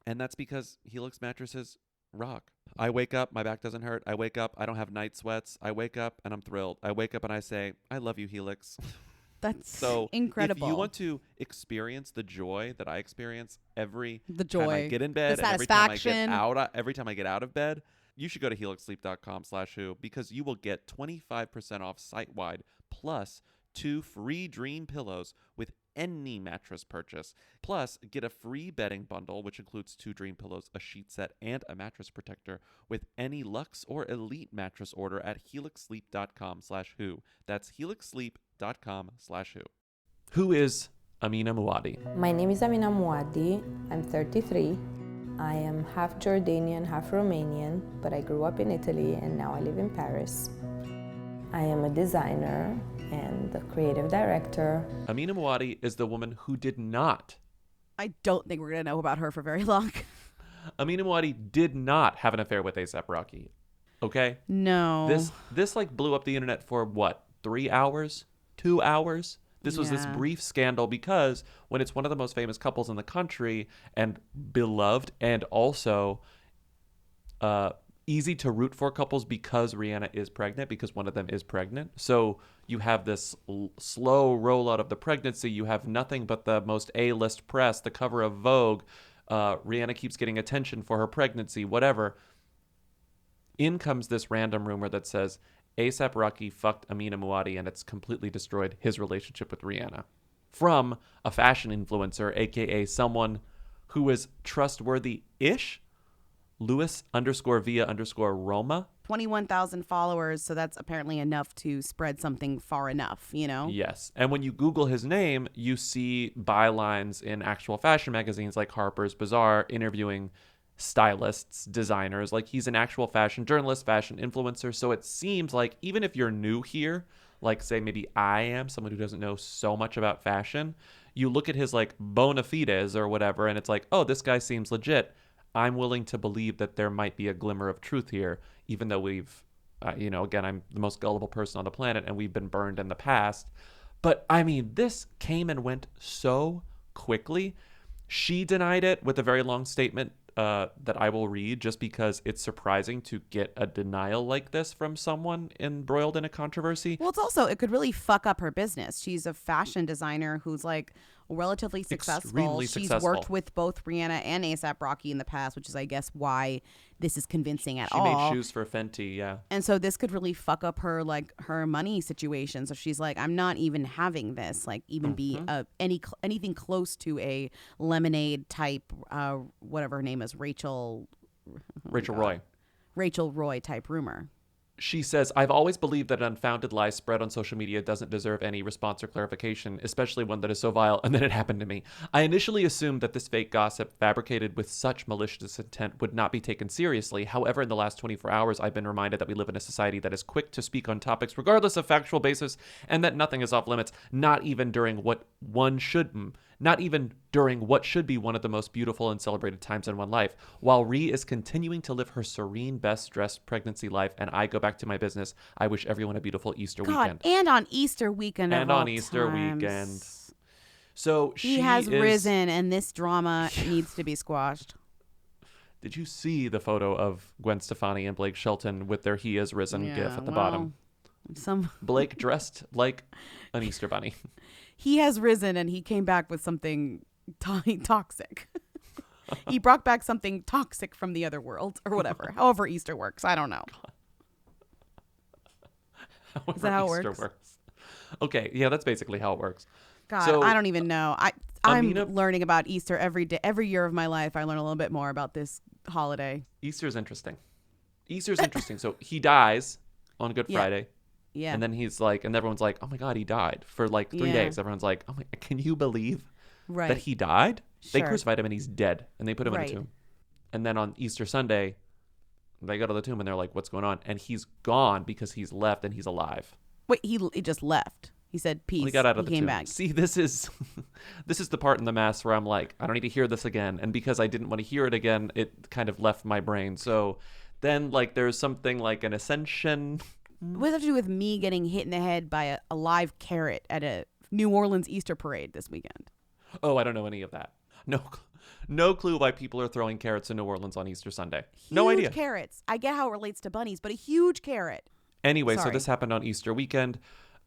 And that's because Helix mattresses rock. I wake up, my back doesn't hurt. I wake up, I don't have night sweats. I wake up and I'm thrilled. I wake up and I say, I love you, Helix. That's so incredible. If you want to experience the joy that I experience every the time I joy, get in bed, the and every time I get out of bed, you should go to helixsleep.com/who because you will get 25% off site-wide plus 2 free dream pillows with any mattress purchase. Plus, get a free bedding bundle, which includes 2 dream pillows, a sheet set, and a mattress protector with any Luxe or Elite mattress order at helixsleep.com/who. That's helixsleep.com/who. Who is Amina Muaddi? My name is Amina Muaddi. I'm 33. I am half Jordanian, half Romanian, but I grew up in Italy and now I live in Paris. I am a designer and the creative director. Amina Muaddi is the woman who did not. I don't think we're going to know about her for very long. Amina Muaddi did not have an affair with A$AP Rocky. Okay? No. This like blew up the internet for what? 3 hours? 2 hours? This was this brief scandal because when it's one of the most famous couples in the country and beloved and also easy to root for couples because Rihanna is pregnant, because one of them is pregnant. So you have this slow rollout of the pregnancy. You have nothing but the most A-list press, the cover of Vogue. Rihanna keeps getting attention for her pregnancy, whatever. In comes this random rumor that says A$AP Rocky fucked Amina Muaddi and it's completely destroyed his relationship with Rihanna. From a fashion influencer, aka someone who is trustworthy-ish, Louis_Via_Roma. 21,000 followers, so that's apparently enough to spread something far enough, you know? Yes. And when you Google his name, you see bylines in actual fashion magazines like Harper's Bazaar interviewing stylists, designers. Like he's an actual fashion journalist, fashion influencer. So it seems like even if you're new here, like say maybe I am, someone who doesn't know so much about fashion, you look at his like bona fides or whatever, and it's like, oh, this guy seems legit. I'm willing to believe that there might be a glimmer of truth here, even though we've, again, I'm the most gullible person on the planet and we've been burned in the past. But I mean, this came and went so quickly. She denied it with a very long statement that I will read just because it's surprising to get a denial like this from someone embroiled in a controversy. Well, it could really fuck up her business. She's a fashion designer who's like relatively successful. Extremely successful. She's worked with both Rihanna and A$AP Rocky in the past, which is, I guess, why this is convincing at all. She made shoes for Fenty, yeah. And so this could really fuck up her her money situation. So she's like, I'm not even having this, like even be anything close to a Lemonade type, whatever her name is, Rachel Roy type rumor. She says, I've always believed that an unfounded lie spread on social media doesn't deserve any response or clarification, especially one that is so vile, and then it happened to me. I initially assumed that this fake gossip, fabricated with such malicious intent, would not be taken seriously. However, in the last 24 hours, I've been reminded that we live in a society that is quick to speak on topics regardless of factual basis, and that nothing is off limits, not even during what should be one of the most beautiful and celebrated times in one life. While Ree is continuing to live her serene, best-dressed pregnancy life, and I go back to my business, I wish everyone a beautiful Easter weekend. And on Easter weekend And on Easter weekend. So he has risen, and this drama needs to be squashed. Did you see the photo of Gwen Stefani and Blake Shelton with their He Has Risen gif at the bottom? Blake dressed like an Easter bunny. He has risen, and he came back with something toxic. He brought back something toxic from the other world, or whatever. However Easter works. I don't know. Is that how it works? Okay, yeah, that's basically how it works. God, so, I don't even know. I'm learning about Easter every day. Every year of my life, I learn a little bit more about this holiday. Easter's interesting. So he dies on Good Friday. Yeah. And then he's like, and everyone's like, oh my God, he died for like 3 days. Everyone's like, oh my, can you believe that he died? Sure. They crucified him and he's dead. And they put him in a tomb. And then on Easter Sunday, they go to the tomb and they're like, what's going on? And he's gone because he's left and he's alive. Wait, he just left. He said peace. Well, he got out of the came tomb. Back. See, this is the part in the mass where I'm like, I don't need to hear this again. And because I didn't want to hear it again, it kind of left my brain. So then like there's something like an ascension. What does that have to do with me getting hit in the head by a live carrot at a New Orleans Easter parade this weekend? Oh, I don't know any of that. No clue why people are throwing carrots in New Orleans on Easter Sunday. No idea. Huge carrots. I get how it relates to bunnies, but a huge carrot. Anyway, so this happened on Easter weekend.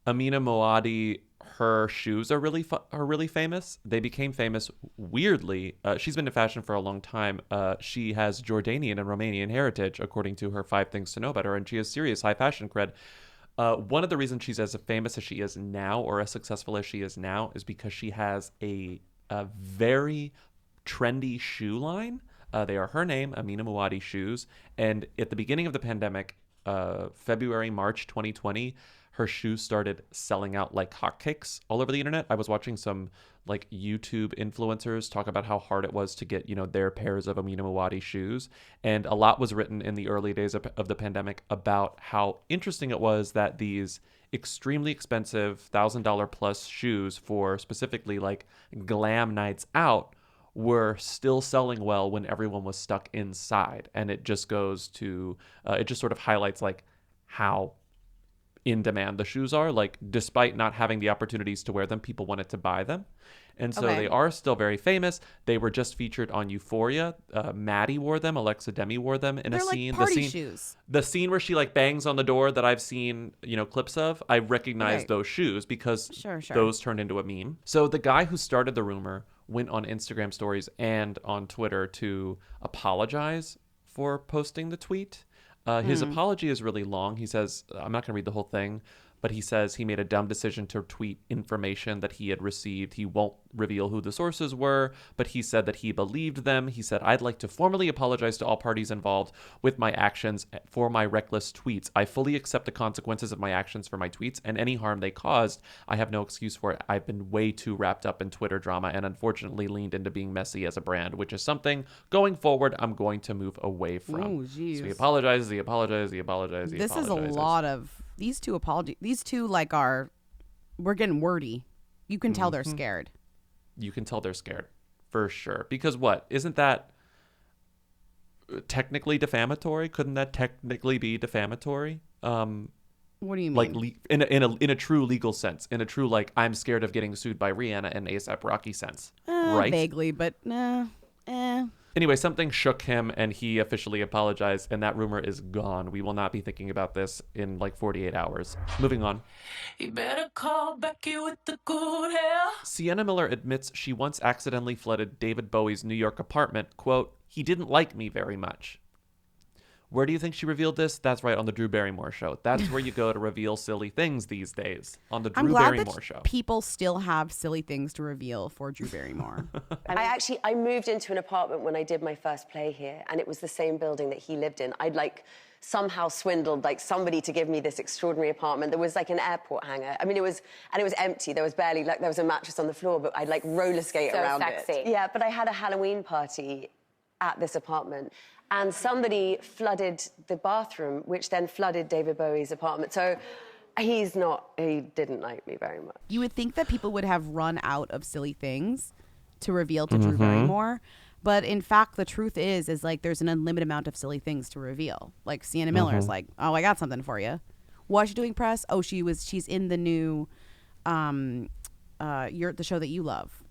Amina Muaddi, her shoes are really famous. They became famous weirdly. She's been in fashion for a long time. She has Jordanian and Romanian heritage, according to her 5 Things to Know About Her, and she has serious high fashion cred. One of the reasons she's as famous as she is now, or as successful as she is now, is because she has a very trendy shoe line. They are her name, Amina Muaddi shoes. And at the beginning of the pandemic, February, March 2020, her shoes started selling out like hotcakes all over the internet. I was watching some like YouTube influencers talk about how hard it was to get, their pairs of Amina Muaddi shoes. And a lot was written in the early days of the pandemic about how interesting it was that these extremely expensive $1,000 plus shoes for specifically like glam nights out were still selling well when everyone was stuck inside. And it just goes to, it just sort of highlights like how in demand the shoes are. Like, despite not having the opportunities to wear them, people wanted to buy them. And so they are still very famous. They were just featured on Euphoria. Maddie wore them. Alexa Demi wore them in a scene. They're like party shoes. The scene where she like bangs on the door that I've seen, clips of, I recognize those shoes because those turned into a meme. So the guy who started the rumor went on Instagram stories and on Twitter to apologize for posting the tweet. His apology is really long. He says, I'm not going to read the whole thing, but he says he made a dumb decision to tweet information that he had received. He won't reveal who the sources were, but he said that he believed them. He said, I'd like to formally apologize to all parties involved with my actions for my reckless tweets. I fully accept the consequences of my actions for my tweets and any harm they caused. I have no excuse for it. I've been way too wrapped up in Twitter drama and unfortunately leaned into being messy as a brand, which is something going forward I'm going to move away from. Oh, geez. So he apologizes. This is a lot of these two apologies. These two we're getting wordy. You can tell they're scared. You can tell they're scared for sure. Because isn't that technically defamatory? Couldn't that technically be defamatory? What do you mean? Like in a true legal sense, in a true like I'm scared of getting sued by Rihanna and A$AP Rocky sense, right? Vaguely, but Anyway, something shook him and he officially apologized, and that rumor is gone. We will not be thinking about this in like 48 hours. Moving on. You better call Becky with the good hair. Sienna Miller admits she once accidentally flooded David Bowie's New York apartment. Quote, he didn't like me very much. Where do you think she revealed this? That's right, on the Drew Barrymore show. That's where you go to reveal silly things these days, on the Drew Barrymore show. People still have silly things to reveal for Drew Barrymore. I moved into an apartment when I did my first play here, and it was the same building that he lived in. I'd somehow swindled somebody to give me this extraordinary apartment. There was an airport hangar. I mean, it was empty. There was barely there was a mattress on the floor, but I'd roller skate around it. Yeah, but I had a Halloween party at this apartment. And somebody flooded the bathroom, which then flooded David Bowie's apartment. So he didn't like me very much. You would think that people would have run out of silly things to reveal to Drew Barrymore. But in fact, the truth is there's an unlimited amount of silly things to reveal. Like Sienna Miller's oh, I got something for you. Why is she doing press? Oh, she's in the new, the show that you love.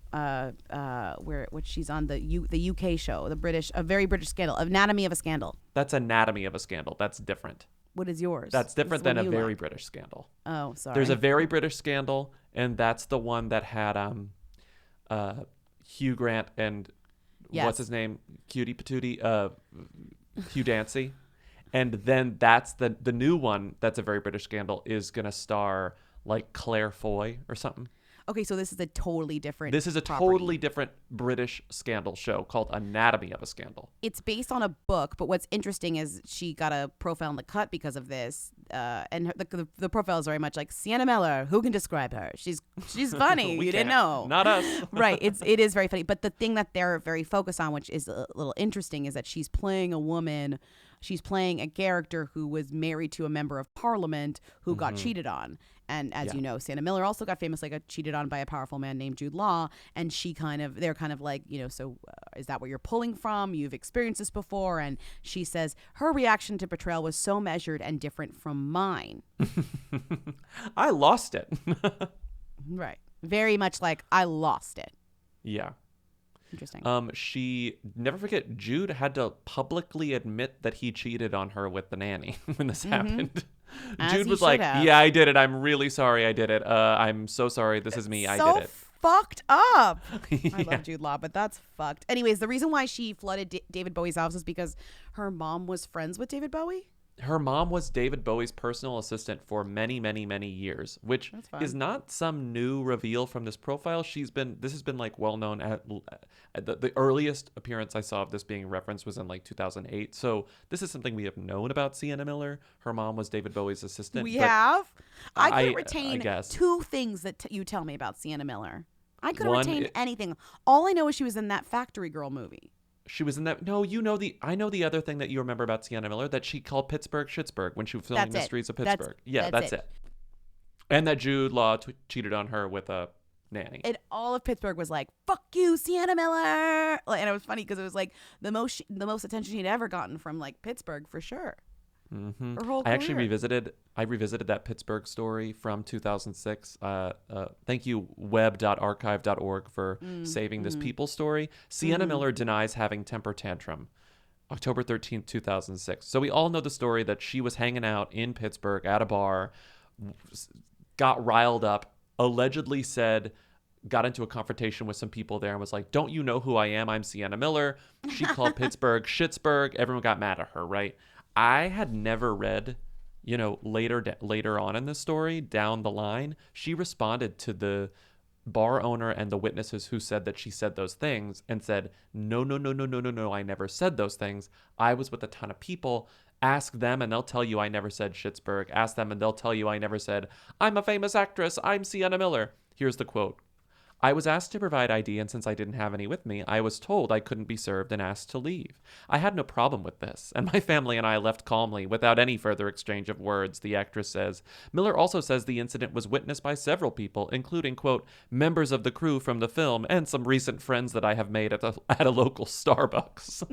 Which she's on the UK show, a very British scandal, Anatomy of a Scandal. That's Anatomy of a Scandal. That's different. What is yours? That's different than a very British scandal. Oh, sorry. There's a very British scandal, and that's the one that had Hugh Grant and what's his name, Cutie Patootie, Hugh Dancy, and then that's the new one. That's a very British scandal. Is gonna star Claire Foy or something. Okay, so this is a totally different This is a property. totally different British scandal show called Anatomy of a Scandal. It's based on a book, but what's interesting is she got a profile in The Cut because of this. And the profile is very much like Sienna Miller. Who can describe her? She's funny. You didn't know. Not us. Right. It is very funny. But the thing that they're very focused on, which is a little interesting, is that she's playing a woman. She's playing a character who was married to a member of parliament who got cheated on. And as you know, Sienna Miller also got famously got cheated on by a powerful man named Jude Law. And they're kind of like, so is that what you're pulling from? You've experienced this before. And she says her reaction to betrayal was so measured and different from mine. I lost it. Right. Very much like I lost it. Yeah. Interesting. She, never forget, Jude had to publicly admit that he cheated on her with the nanny when this happened. As Jude he was should like, have. yeah, I did it. I'm really sorry I did it. I'm so sorry. This is me. I did it. Fucked up. Yeah. I love Jude Law, but that's fucked. Anyways, the reason why she flooded David Bowie's house is because her mom was friends with David Bowie. Her mom was David Bowie's personal assistant for many, many, many years, which is not some new reveal from this profile. This has been like well known. The earliest appearance I saw of this being referenced was in like 2008. So this is something we have known about Sienna Miller. Her mom was David Bowie's assistant. We have. I could I retain guess. two things that you tell me about Sienna Miller. I could One, retain anything. All I know is she was in that Factory Girl movie. She was in that. No, I know the other thing that you remember about Sienna Miller, that she called Pittsburgh Schittsburg when she was filming Mysteries of Pittsburgh. That's it. And that Jude Law cheated on her with a nanny. And all of Pittsburgh was like, "Fuck you, Sienna Miller!" And it was funny because it was like the most attention she'd ever gotten from like Pittsburgh for sure. Mm-hmm. Her whole I actually career. revisited that Pittsburgh story from 2006. Thank you, web.archive.org, for saving this People story. Sienna Miller denies having temper tantrum. October 13th, 2006. So we all know the story that she was hanging out in Pittsburgh at a bar, got riled up, allegedly got into a confrontation with some people there and was like, "Don't you know who I am? I'm Sienna Miller." She called Pittsburgh Schittsburg. Everyone got mad at her, right? I had never read, later on in the story, down the line, she responded to the bar owner and the witnesses who said that she said those things and said, no, I never said those things. I was with a ton of people. Ask them and they'll tell you I never said Schittsburg. Ask them and they'll tell you I never said, I'm a famous actress. I'm Sienna Miller. Here's the quote. I was asked to provide ID, and since I didn't have any with me, I was told I couldn't be served and asked to leave. I had no problem with this, and my family and I left calmly without any further exchange of words, the actress says. Miller also says the incident was witnessed by several people, including, quote, members of the crew from the film and some recent friends that I have made at a local Starbucks.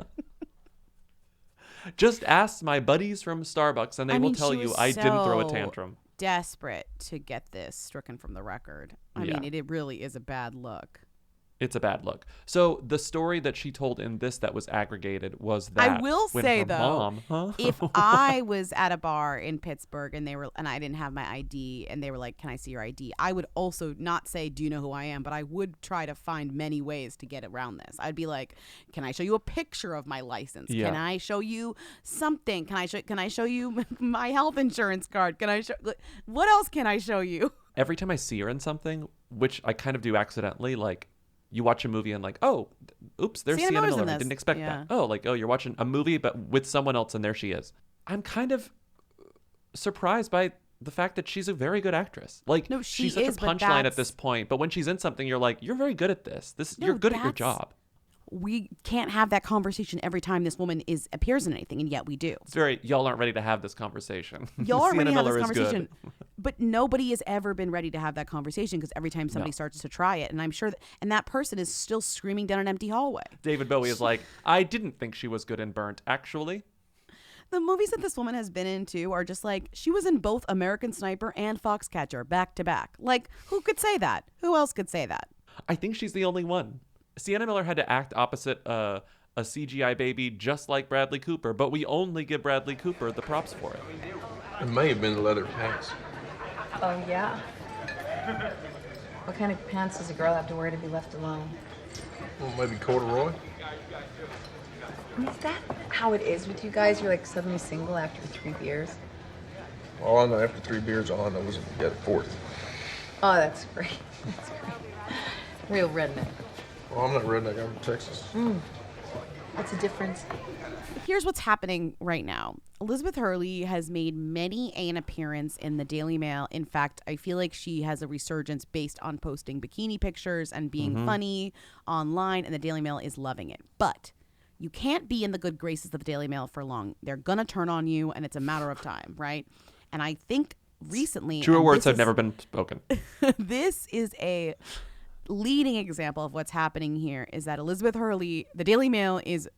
Just ask my buddies from Starbucks, and they will tell you I didn't throw a tantrum. Desperate to get this stricken from the record. I mean, it really is a bad look. It's a bad look. So the story that she told in this that was aggregated was that I will say though, mom, if I was at a bar in Pittsburgh and I didn't have my ID and they were like, "Can I see your ID?" I would also not say, "Do you know who I am?" But I would try to find many ways to get around this. I'd be like, "Can I show you a picture of my license? Yeah. Can I show you something? Can I show you my health insurance card? What else can I show you?" Every time I see her in something, which I kind of do accidentally, like you watch a movie and like, oh, oops, there's Sienna Miller. I didn't expect that. Oh, you're watching a movie but with someone else and there she is. I'm kind of surprised by the fact that she's a very good actress. She's such a punchline at this point, but when she's in something, you're like, you're very good at this. You're good at your job. We can't have that conversation every time this woman appears in anything, and yet we do. It's very, y'all aren't ready to have this conversation. Y'all aren't ready to have this conversation. Good. But nobody has ever been ready to have that conversation because every time somebody starts to try it, and I'm sure that person is still screaming down an empty hallway. David Bowie is like, I didn't think she was good in Burnt, actually. The movies that this woman has been into are just like, she was in both American Sniper and Foxcatcher back to back. Like, who could say that? Who else could say that? I think she's the only one. Sienna Miller had to act opposite a CGI baby just like Bradley Cooper, but we only give Bradley Cooper the props for it. It may have been the leather pants. Oh, yeah? What kind of pants does a girl have to wear to be left alone? Well, maybe corduroy? Is that how it is with you guys? You're like suddenly single after 3 beers? All I know, after 3 beers, all I know is you got a fourth. Oh, that's great. That's great. Real redneck. Well, I'm not redneck. I'm from Texas. What's the difference? Here's what's happening right now. Elizabeth Hurley has made many an appearance in the Daily Mail. In fact, I feel like she has a resurgence based on posting bikini pictures and being funny online, and the Daily Mail is loving it. But you can't be in the good graces of the Daily Mail for long. They're going to turn on you, and it's a matter of time, right? And I think recently... Truer words have never been spoken. This is a leading example of what's happening here, is that Elizabeth Hurley, the Daily Mail is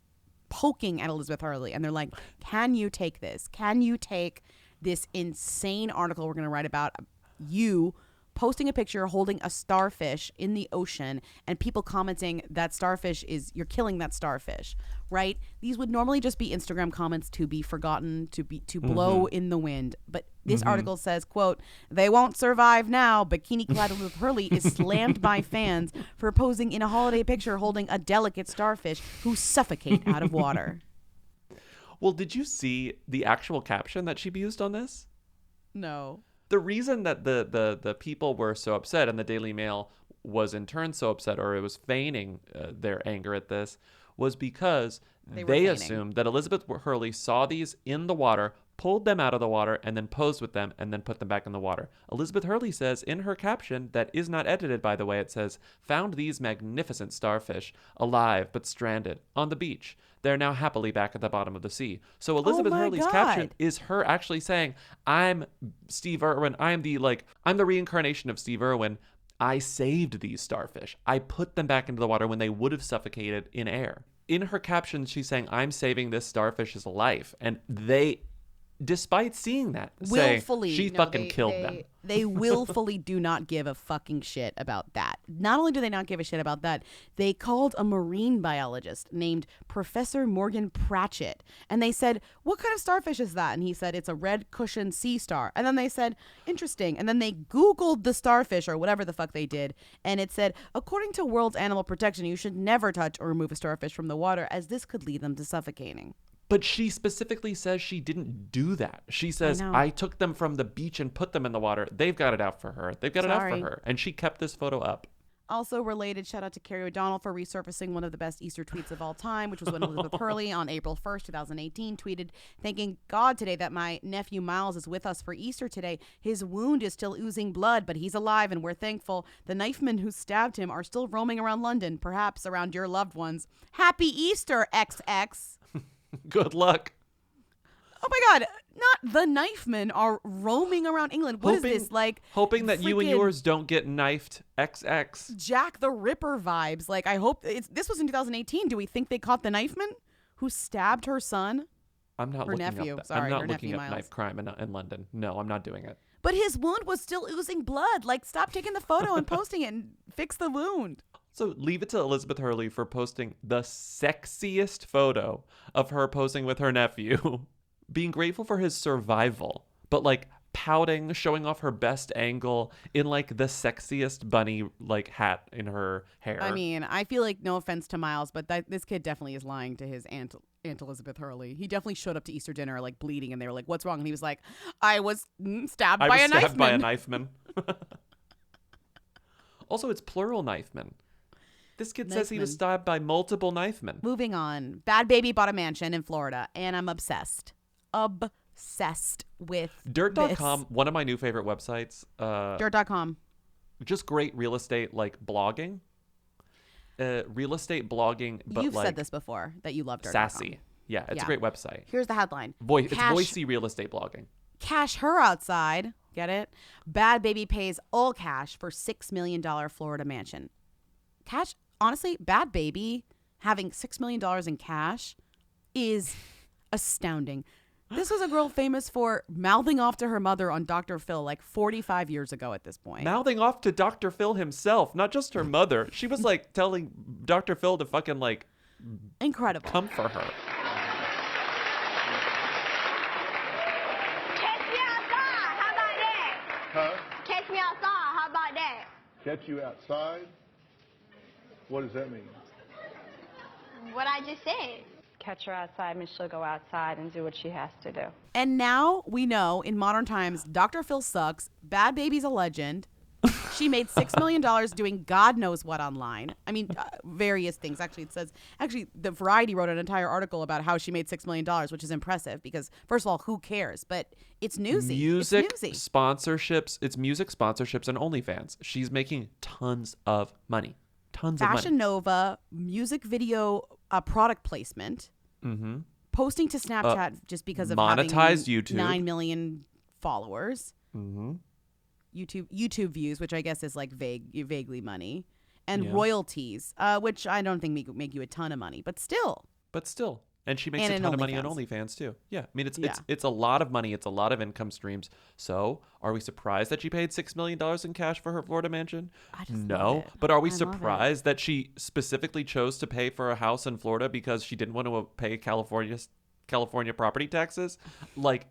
poking at Elizabeth Hurley, and they're like, can you take this? Can you take this insane article we're going to write about you posting a picture holding a starfish in the ocean and people commenting that starfish you're killing that starfish, right? These would normally just be Instagram comments to be forgotten, to blow in the wind. But this article says, quote, "They won't survive now. Bikini-clad Elizabeth Hurley is slammed by fans for posing in a holiday picture holding a delicate starfish who suffocate out of water." Well, did you see the actual caption that she used on this? No. The reason that the people were so upset and the Daily Mail was in turn so upset, or it was feigning their anger at this, was because they assumed that Elizabeth Hurley saw these in the water, pulled them out of the water, and then posed with them and then put them back in the water. Elizabeth Hurley says in her caption, that is not edited, by the way, it says, "Found these magnificent starfish, alive but stranded, on the beach. They're now happily back at the bottom of the sea." So Elizabeth Hurley's caption is her actually saying, "I'm Steve Irwin. I'm the reincarnation of Steve Irwin. I saved these starfish. I put them back into the water when they would have suffocated in air." In her caption, she's saying, "I'm saving this starfish's life." And they, despite seeing that, willfully, she fucking killed them. They willfully do not give a fucking shit about that. Not only do they not give a shit about that, they called a marine biologist named Professor Morgan Pratchett. And they said, "What kind of starfish is that?" And he said, "It's a red cushion sea star." And then they said, "Interesting." And then they Googled the starfish or whatever the fuck they did. And it said, "According to World Animal Protection, you should never touch or remove a starfish from the water as this could lead them to suffocating." But she specifically says she didn't do that. She says, "I took them from the beach and put them in the water. They've got it out for her. They've got it out for her." And she kept this photo up. Also related, shout out to Carrie O'Donnell for resurfacing one of the best Easter tweets of all time, which was when Elizabeth Hurley on April 1st, 2018 tweeted, "Thanking God today that my nephew Miles is with us for Easter today. His wound is still oozing blood, but he's alive and we're thankful. The knifemen who stabbed him are still roaming around London, perhaps around your loved ones. Happy Easter, XX." Good luck. Oh my God, not the knifemen are roaming around England. What is this, like? Hoping that you and yours don't get knifed, XX. Jack the Ripper vibes. Like, I hope this was in 2018. Do we think they caught the knifeman who stabbed her son? I'm not her looking nephew. up that. Sorry, I'm not her looking nephew up Miles. knife crime in London. No, I'm not doing it. But his wound was still oozing blood. Like, stop taking the photo and posting it and fix the wound. So leave it to Elizabeth Hurley for posting the sexiest photo of her posing with her nephew, being grateful for his survival, but like pouting, showing off her best angle in like the sexiest bunny like hat in her hair. I mean, I feel like, no offense to Miles, but this kid definitely is lying to his Aunt Elizabeth Hurley. He definitely showed up to Easter dinner like bleeding, and they were like, "What's wrong?" And he was like, "I was stabbed by a knifeman." Also, it's plural knifemen. This kid says he was stabbed by multiple knifemen. Moving on. Bad Baby bought a mansion in Florida, and I'm obsessed. Obsessed with Dirt.com, one of my new favorite websites. Dirt.com. Just great real estate, like, blogging. Real estate blogging, but You've like, said this before, that you love Dirt.com. Sassy. Yeah, it's a great website. Here's the headline. It's voicey real estate blogging. Cash her outside. Get it? Bad Baby pays all cash for $6 million Florida mansion. Cash, honestly, Bad Baby having $6 million in cash is astounding. This was a girl famous for mouthing off to her mother on Dr. Phil like 45 years ago at this point. Mouthing off to Dr. Phil himself, not just her mother. She was like telling Dr. Phil to fucking like... Incredible. Come for her. Catch me outside. How about that? Huh? Catch me outside. How about that? Catch you outside? What does that mean? What I just said. Catch her outside and she'll go outside and do what she has to do. And now we know in modern times, Dr. Phil sucks. Bad Baby's a legend. She made $6 million doing God knows what online. I mean, various things. Actually, the Variety wrote an entire article about how she made $6 million, which is impressive because, first of all, who cares? But it's newsy. Music it's newsy. sponsorships. It's music sponsorships and OnlyFans. She's making tons of money. Tons of money. Fashion Nova, music video product placement, posting to Snapchat just because of monetized having YouTube. 9 million followers. YouTube views, which I guess is like vaguely money, and royalties, which I don't think make you a ton of money, but still. And she makes And a in ton of money on OnlyFans. OnlyFans too. Yeah, I mean it's a lot of money. It's a lot of income streams. So are we surprised that she paid $6 million in cash for her Florida mansion? No, but are we surprised that she specifically chose to pay for a house in Florida because she didn't want to pay California property taxes? Like,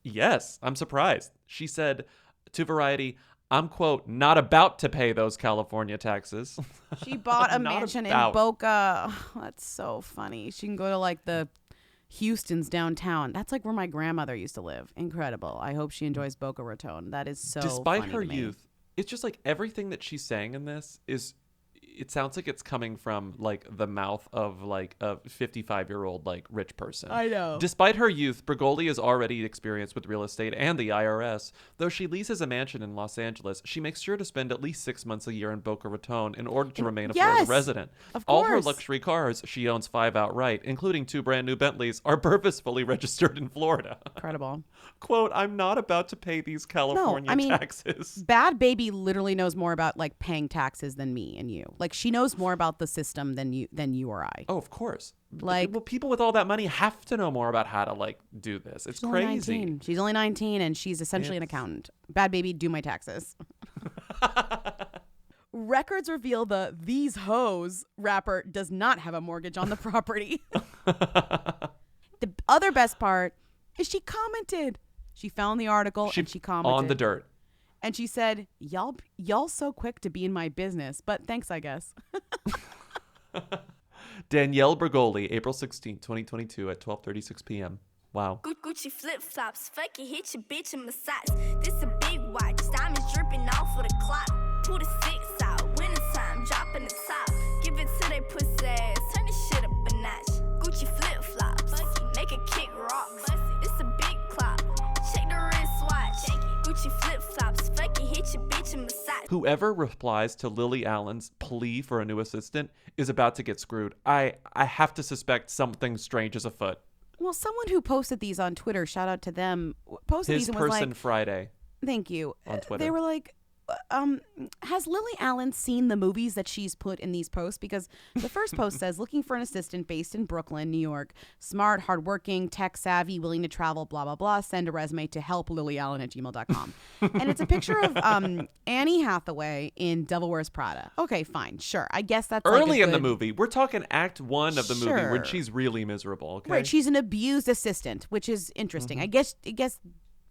yes, I'm surprised. She said to Variety, I'm, quote, not about to pay those California taxes. She bought a mansion in Boca. Oh, that's so funny. She can go to like the Houston's downtown. That's like where my grandmother used to live. Incredible. I hope she enjoys Boca Raton. That is so Despite funny her to me. youth, it's just like everything that she's saying in this it sounds like it's coming from like the mouth of like a 55-year-old like rich person. I know. Despite her youth, Bregoli is already experienced with real estate and the IRS. Though she leases a mansion in Los Angeles, she makes sure to spend at least 6 months a year in Boca Raton in order to remain a Florida resident. Of All her course. luxury cars, she owns 5 outright, including 2 brand new Bentleys, are purposefully registered in Florida. Incredible. Quote, I'm not about to pay these California taxes. Bad Baby literally knows more about like paying taxes than me and you. Like she knows more about the system than you or I. Oh, of course. Like, well, people with all that money have to know more about how to like do this. It's crazy. She's only 19 and she's essentially an accountant. Bad Baby, do my taxes. Records reveal the These Hoes rapper does not have a mortgage on the property. The other best part is she commented. She found the article and she commented. On the dirt. And she said, y'all so quick to be in my business, but thanks, I guess. Danielle Bregoli, April 16, 2022 at 12:36 p.m. Wow. Gucci flip-flops, fucking hit your bitch in my socks. This a big watch, diamonds dripping off of the clock. Pull the 6 out, winter time, dropping the top. Give it to they pussy ass, turn this shit up a notch. Gucci flip-flops, make a kick rocks. This a big clock, check the wristwatch. Gucci flip-flops, fucking hit your bitch in my socks. Whoever replies to Lily Allen's plea for a new assistant is about to get screwed. I have to suspect something strange is afoot. Well, someone who posted these on Twitter, shout out to them, posted these and was like... His person Friday. Thank you. On Twitter. They were like, has Lily Allen seen the movies that she's put in these posts? Because the first post says, looking for an assistant based in Brooklyn, New York. Smart, hardworking, tech savvy, willing to travel, blah, blah, blah. Send a resume to helplillyallen@gmail.com. And it's a picture of Annie Hathaway in Devil Wears Prada. Okay, fine. Sure. I guess that's early like in the movie. We're talking act 1 of the movie when she's really miserable. Okay? Right. She's an abused assistant, which is interesting. I guess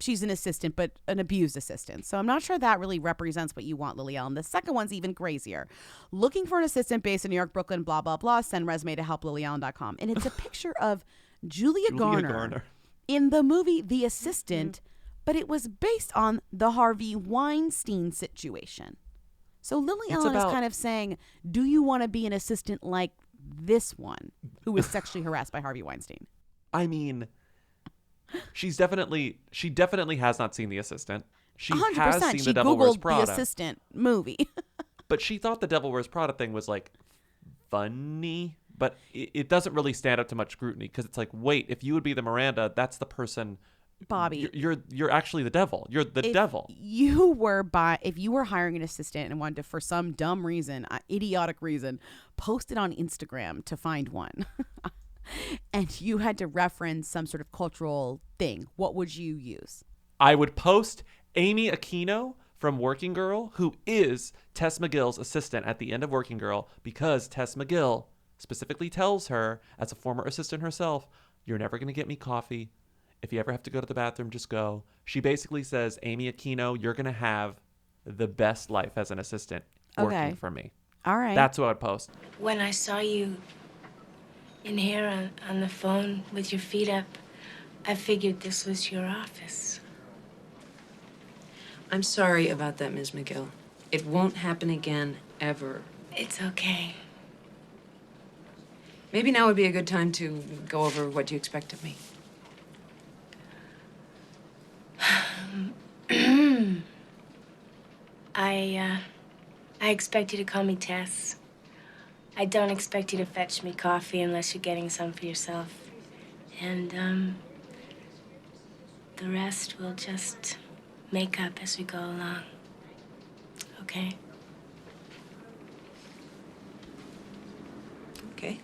she's an assistant, but an abused assistant. So I'm not sure that really represents what you want, Lily Allen. The second one's even crazier. Looking for an assistant based in New York, Brooklyn, blah, blah, blah. Send resume to helplillyallen.com. And it's a picture of Julia Garner in the movie The Assistant, but it was based on the Harvey Weinstein situation. So Lily Allen is kind of saying, do you want to be an assistant like this one who was sexually harassed by Harvey Weinstein? I mean... She definitely has not seen The Assistant. She 100%. has seen The Devil Wears Prada. The Assistant movie. But she thought The Devil Wears Prada thing was like funny, but it doesn't really stand up to much scrutiny because it's like, wait, if you would be the Miranda, that's the person. Bobby, you're actually the devil. You're the devil. If you were hiring an assistant and wanted to, for some dumb reason, idiotic reason, post it on Instagram to find one. And you had to reference some sort of cultural thing, what would you use? I would post Amy Aquino from Working Girl, who is Tess McGill's assistant at the end of Working Girl, because Tess McGill specifically tells her, as a former assistant herself, you're never going to get me coffee. If you ever have to go to the bathroom, just go. She basically says, Amy Aquino, you're going to have the best life as an assistant working for me. All right. That's what I'd post. When I saw you in here on the phone with your feet up, I figured this was your office. I'm sorry about that, Ms. McGill. It won't happen again, ever. It's okay. Maybe now would be a good time to go over what you expect of me. I expect you to call me Tess. I don't expect you to fetch me coffee unless you're getting some for yourself. And, the rest we'll just make up as we go along. Okay? Okay.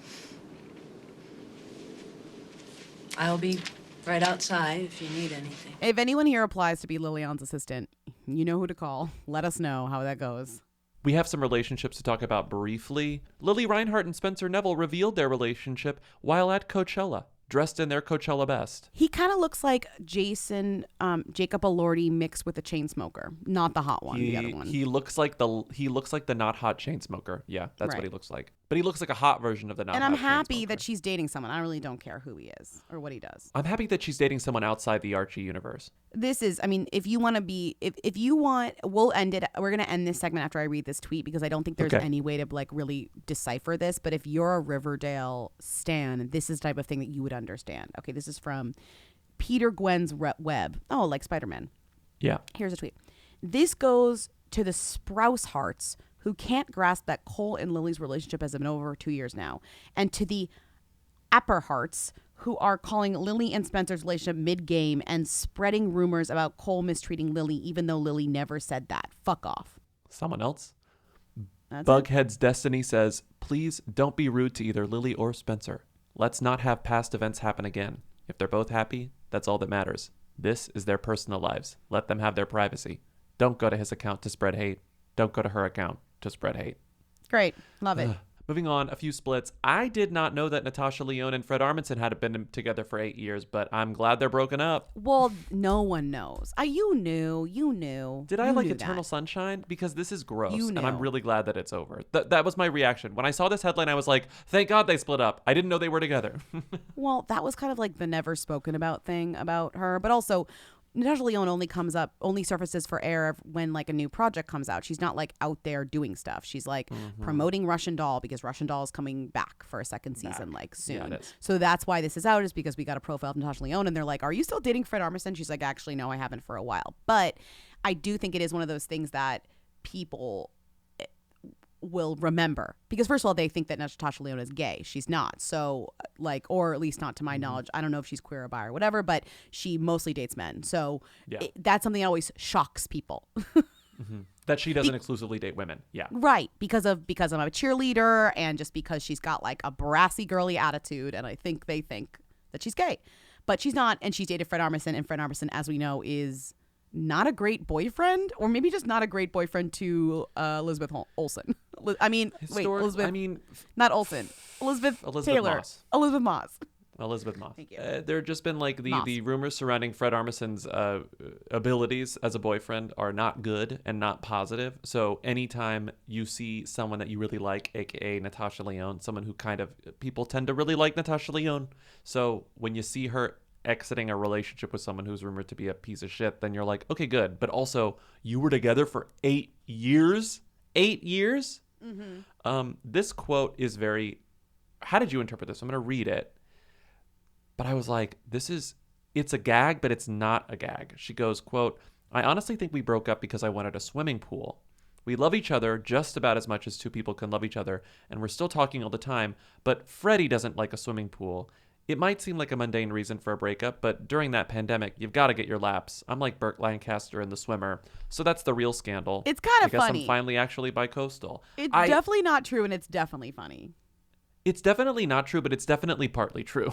I'll be right outside if you need anything. If anyone here applies to be Lillian's assistant, you know who to call. Let us know how that goes. We have some relationships to talk about briefly. Lily Reinhart and Spencer Neville revealed their relationship while at Coachella, dressed in their Coachella best. He kind of looks like Jacob Elordi mixed with a chain smoker, not the hot one, the other one. He looks like the not hot chain smoker. Yeah, that's what he looks like. But he looks like a hot version of the not hot. And I'm happy chain smoker. that she's dating someone. I really don't care who he is or what he does. I'm happy that she's dating someone outside the Archie universe. This is, I mean, if you want to be, if you want, we'll end it. We're going to end this segment after I read this tweet because I don't think there's any way to like really decipher this. But if you're a Riverdale stan, this is the type of thing that you would understand. Okay, this is from Peter Gwen's Web. Oh, like Spider-Man. Yeah. Here's a tweet. This goes to the Sprouse hearts who can't grasp that Cole and Lily's relationship has been over 2 years now, and to the Apper hearts who are calling Lily and Spencer's relationship mid-game and spreading rumors about Cole mistreating Lily, even though Lily never said that. Fuck off. Someone else. That's Bughead's Destiny says, please don't be rude to either Lily or Spencer. Let's not have past events happen again. If they're both happy, that's all that matters. This is their personal lives. Let them have their privacy. Don't go to his account to spread hate. Don't go to her account to spread hate. Great. Love it. Moving on, a few splits. I did not know that Natasha Lyonne and Fred Armisen had been together for 8 years, but I'm glad they're broken up. Well, no one knows. You knew. Did I You like knew Eternal that. Sunshine? Because this is gross, You and I'm knew. really glad that it's over. That was my reaction. When I saw this headline, I was like, thank God they split up. I didn't know they were together. Well, that was kind of like the never spoken about thing about her. But also, Natasha Lyonne only surfaces for air when like a new project comes out. She's not like out there doing stuff. She's like promoting Russian Doll because Russian Doll is coming back for a second season like soon. Yeah, it is. So that's why this is out, is because we got a profile of Natasha Lyonne and they're like, are you still dating Fred Armisen? She's like, actually, no, I haven't for a while. But I do think it is one of those things that people will remember, because first of all, they think that Natasha Lyonne is gay. She's not. So like, or at least not to my knowledge. I don't know if she's queer or bi or whatever, but she mostly dates men. So that's something that always shocks people. That she doesn't exclusively date women. Yeah. Right. Because I'm a cheerleader and just because she's got like a brassy girly attitude, and I think they think that she's gay. But she's not, and she's dated Fred Armisen, and Fred Armisen, as we know, is not a great boyfriend, or maybe just not a great boyfriend to Elizabeth Olsen. Not Olsen. Elizabeth Taylor. Moss. Elizabeth Moss. Elizabeth Moss. Thank you. There have just been like the rumors surrounding Fred Armisen's abilities as a boyfriend are not good and not positive. So anytime you see someone that you really like, aka Natasha Lyonne, someone who kind of, people tend to really like Natasha Lyonne. So when you see her exiting a relationship with someone who's rumored to be a piece of shit, then you're like, okay, good. But also, you were together for 8 years? 8 years? This quote is very, how did you interpret this? I'm going to read it. But I was like, it's a gag, but it's not a gag. She goes, quote, I honestly think we broke up because I wanted a swimming pool. We love each other just about as much as two people can love each other, and we're still talking all the time, but Freddie doesn't like a swimming pool. It might seem like a mundane reason for a breakup, but during that pandemic, you've got to get your laps. I'm like Burt Lancaster in The Swimmer. So that's the real scandal. It's kind of I guess funny. I'm finally actually bi-coastal. It's definitely not true, and it's definitely funny. It's definitely not true, but it's definitely partly true.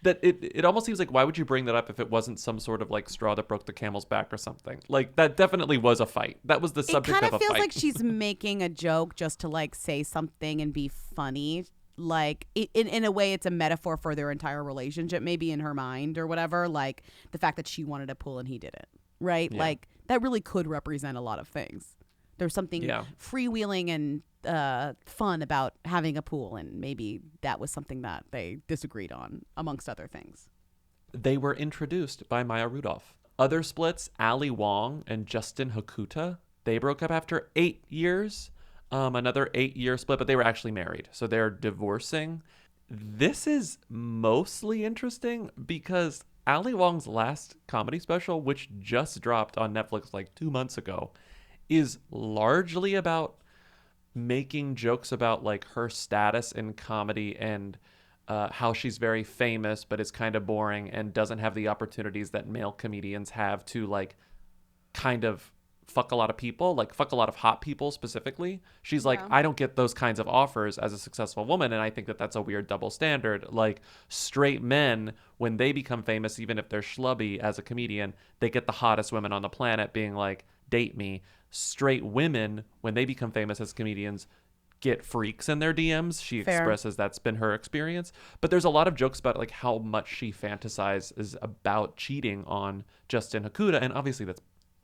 That it almost seems like, why would you bring that up if it wasn't some sort of like straw that broke the camel's back or something? Like, that definitely was a fight. That was the subject of a fight. It kind of feels like she's making a joke just to like say something and be funny. Like in a way, it's a metaphor for their entire relationship, maybe in her mind or whatever. Like the fact that she wanted a pool and he didn't, right? Yeah. Like that really could represent a lot of things. There's something freewheeling and fun about having a pool, and maybe that was something that they disagreed on, amongst other things. They were introduced by Maya Rudolph. Other splits, Ali Wong and Justin Hakuta, they broke up after 8 years. Another 8-year split, but they were actually married, so they're divorcing. This is mostly interesting because Ali Wong's last comedy special, which just dropped on Netflix like 2 months ago, is largely about making jokes about like her status in comedy and how she's very famous but is kind of boring and doesn't have the opportunities that male comedians have to like kind of fuck a lot of people, like fuck a lot of hot people specifically. She's like, I don't get those kinds of offers as a successful woman. And I think that that's a weird double standard. Like straight men, when they become famous, even if they're schlubby as a comedian, they get the hottest women on the planet being like, date me. Straight women, when they become famous as comedians, get freaks in their DMs. She expresses that's been her experience. But there's a lot of jokes about like how much she fantasizes about cheating on Justin Hakuda. And obviously that's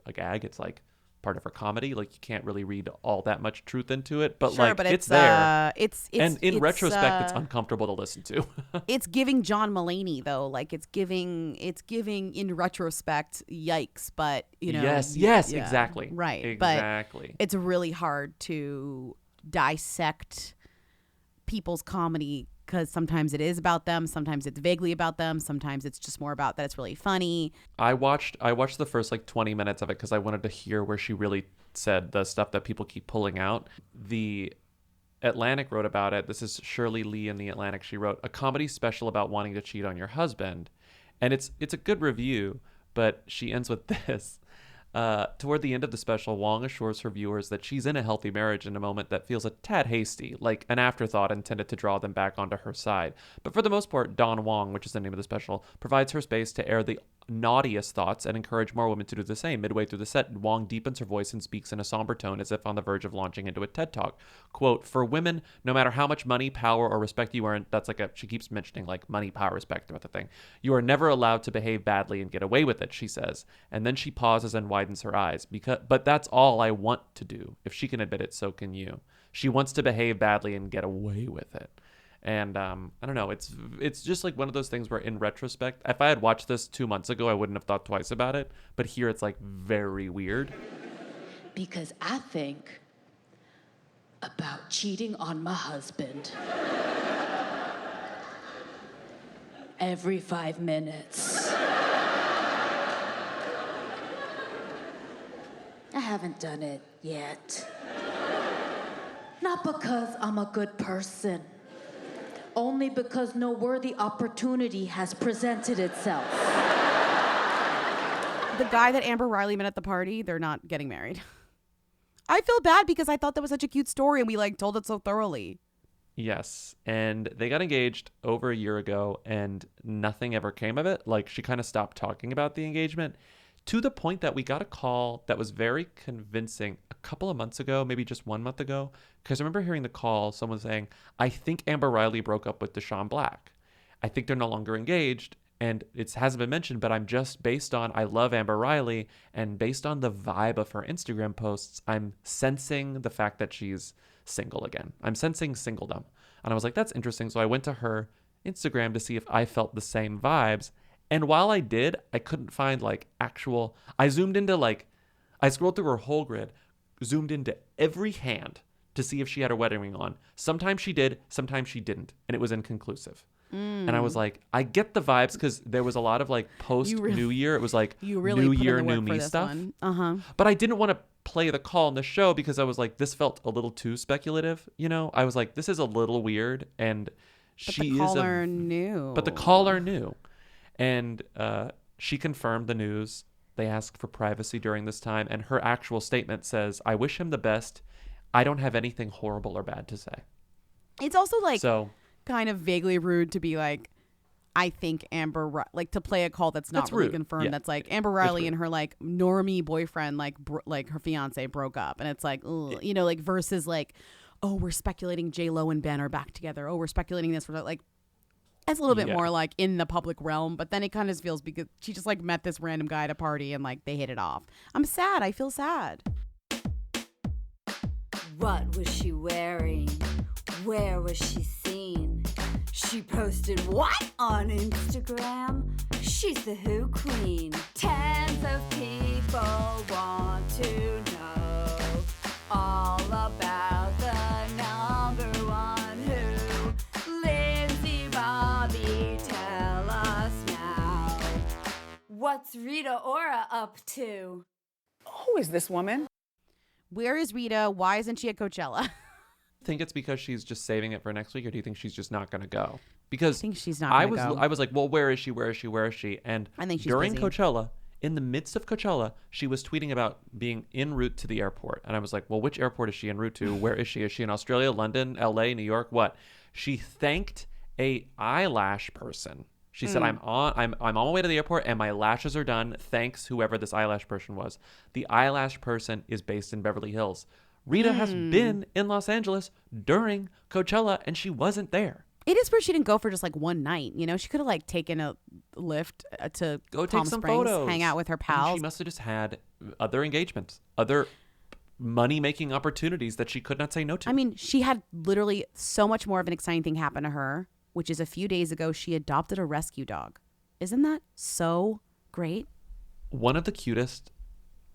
a gag. It's like part of her comedy. Like you can't really read all that much truth into it. But like it's there. And in retrospect, it's uncomfortable to listen to. It's giving John Mulaney though. Like it's giving in retrospect, yikes. But you know. Yes, exactly. Right. Exactly. But it's really hard to dissect people's comedy because sometimes it is about them, sometimes it's vaguely about them, sometimes it's just more about that it's really funny. I watched the first like 20 minutes of it because I wanted to hear where she really said the stuff that people keep pulling out. The Atlantic wrote about it. This is Shirley Lee in the Atlantic. She wrote a comedy special about wanting to cheat on your husband, and it's a good review, but she ends with this. Toward the end of the special, Wong assures her viewers that she's in a healthy marriage in a moment that feels a tad hasty, like an afterthought intended to draw them back onto her side. But for the most part, Dawn Wong, which is the name of the special, provides her space to air the naughtiest thoughts and encourage more women to do the same. Midway through the set, Wong deepens her voice and speaks in a somber tone as if on the verge of launching into a TED Talk. Quote, for women, no matter how much money, power, or respect you earn, that's like she keeps mentioning like money, power, respect about the thing. You are never allowed to behave badly and get away with it, she says. And then she pauses and widens her eyes. But that's all I want to do. If she can admit it, so can you. She wants to behave badly and get away with it. And I don't know, it's just like one of those things where in retrospect, if I had watched this 2 months ago, I wouldn't have thought twice about it. But here it's like very weird. Because I think about cheating on my husband every 5 minutes. I haven't done it yet. Not because I'm a good person. Only because no worthy opportunity has presented itself. The guy that Amber Riley met at the party, they're not getting married. I feel bad because I thought that was such a cute story and we like told it so thoroughly. Yes, and they got engaged over a year ago and nothing ever came of it. Like she kind of stopped talking about the engagement to the point that we got a call that was very convincing a couple of months ago, maybe just 1 month ago. Because I remember hearing the call, someone saying, I think Amber Riley broke up with Deshaun Black. I think they're no longer engaged. And it hasn't been mentioned, but I'm just based on, I love Amber Riley. And based on the vibe of her Instagram posts, I'm sensing the fact that she's single again. I'm sensing singledom. And I was like, that's interesting. So I went to her Instagram to see if I felt the same vibes. And while I did, I couldn't find like actual, I zoomed into like, I scrolled through her whole grid, zoomed into every hand to see if she had her wedding ring on. Sometimes she did, sometimes she didn't. And it was inconclusive. And I was like, I get the vibes because there was a lot of like post New Year. It was like New Year, new me stuff. But I didn't want to play the call in the show because I was like, this felt a little too speculative. You know, I was like, this is a little weird. And she the caller knew. But the caller knew. And she confirmed the news. They asked for privacy during this time. And her actual statement says, I wish him the best. I don't have anything horrible or bad to say. It's also like kind of vaguely rude to be like, I think Amber, like to play a call that's not really confirmed. Yeah. That's like Amber Riley and her like normie boyfriend, like her fiance broke up. And it's like, ugh, you know, like versus like, oh, we're speculating J-Lo and Ben are back together. Oh, we're speculating this. We're like, it's a little bit more like in the public realm, but then it kind of feels because she just like met this random guy at a party and like they hit it off. I'm sad. I feel sad. What was she wearing? Where was she seen? She posted what on Instagram? She's the Who Queen. Tens of people want to know all about the number one Who. Lindsay, Bobby, tell us now. What's Rita Ora up to? Who is this woman? Where is Rita? Why isn't she at Coachella? Think it's because she's just saving it for next week, or do you think she's just not going to go? Because I think she's not I going to go. I was like, well, where is she? Where is she? Where is she? And I think she's during busy. Coachella, In the midst of Coachella, she was tweeting about being en route to the airport. And I was like, well, which airport is she en route to? Where is she? Is she in Australia, London, LA, New York? What? She thanked a eyelash person. She said, I'm on my way to the airport and my lashes are done. Thanks, whoever this eyelash person was. The eyelash person is based in Beverly Hills. Rita has been in Los Angeles during Coachella and she wasn't there. It is weird she didn't go for just like one night. You know, she could have like taken a lift to Go Palm take some Springs, photos. hang out with her I mean, pals. she must have just had other engagements, other money-making opportunities that she could not say no to. I mean, she had literally so much more of an exciting thing happen to her, which is a few days ago she adopted a rescue dog. Isn't that so great? One of the cutest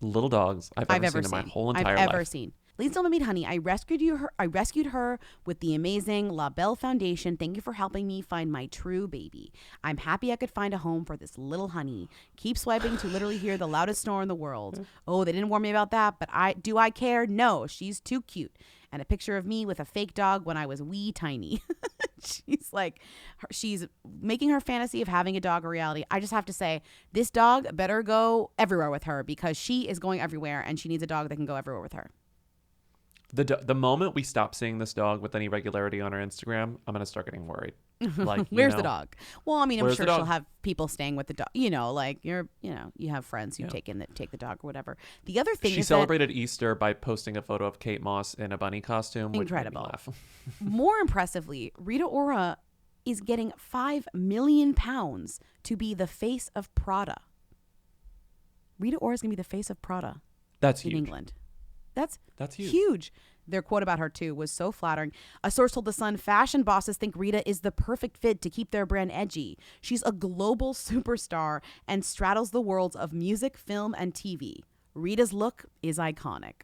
little dogs I've ever seen in my whole entire life. I've ever seen. Ladies and gentlemen, honey, I rescued her with the amazing La Belle Foundation. Thank you for helping me find my true baby. I'm happy I could find a home for this little honey. Keep swiping to literally hear the loudest snore in the world. Oh, they didn't warn me about that, but do I care? No, she's too cute. And a picture of me with a fake dog when I was wee tiny. She's making her fantasy of having a dog a reality. I just have to say, this dog better go everywhere with her because she is going everywhere and she needs a dog that can go everywhere with her. The moment we stop seeing this dog with any regularity on her Instagram, I'm gonna start getting worried. Like, where's the dog? Well, I mean, I'm sure she'll have people staying with the dog. You know, like you have friends who take the dog or whatever. The other thing she is celebrated Easter by posting a photo of Kate Moss in a bunny costume. Incredible. Which made me laugh. More impressively, Rita Ora is getting £5 million to be the face of Prada. Rita Ora is gonna be the face of Prada. That's in huge. England. That's huge. Their quote about her, too, was so flattering. A source told The Sun, fashion bosses think Rita is the perfect fit to keep their brand edgy. She's a global superstar and straddles the worlds of music, film, and TV. Rita's look is iconic.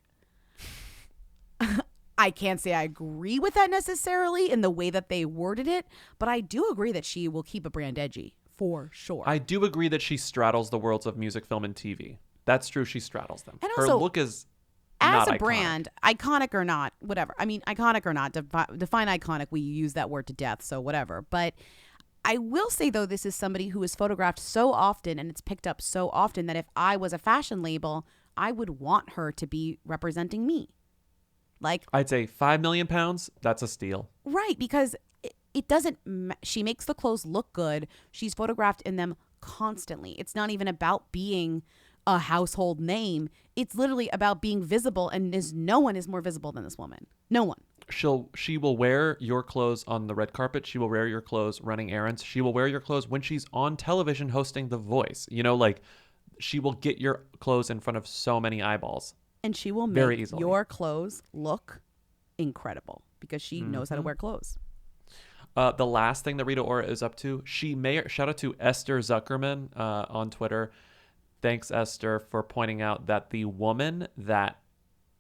I can't say I agree with that necessarily in the way that they worded it, but I do agree that she will keep a brand edgy, for sure. I do agree that she straddles the worlds of music, film, and TV. That's true. She straddles them. And her also, look is as not a iconic. brand, iconic or not, whatever. I mean, iconic or not, define iconic. We use that word to death, so whatever. But I will say, though, this is somebody who is photographed so often and it's picked up so often that if I was a fashion label, I would want her to be representing me. Like, I'd say £5 million. That's a steal. Right, because it doesn't. She makes the clothes look good. She's photographed in them constantly. It's not even about being a household name. It's literally about being visible, and no one is more visible than this woman. No one. She will wear your clothes on the red carpet. She will wear your clothes running errands. She will wear your clothes when she's on television hosting The Voice. You know, like, she will get your clothes in front of so many eyeballs. And she will very make easily. Your clothes look incredible because she knows how to wear clothes. The last thing that Rita Ora is up to, shout out to Esther Zuckerman on Twitter. Thanks, Esther, for pointing out that the woman that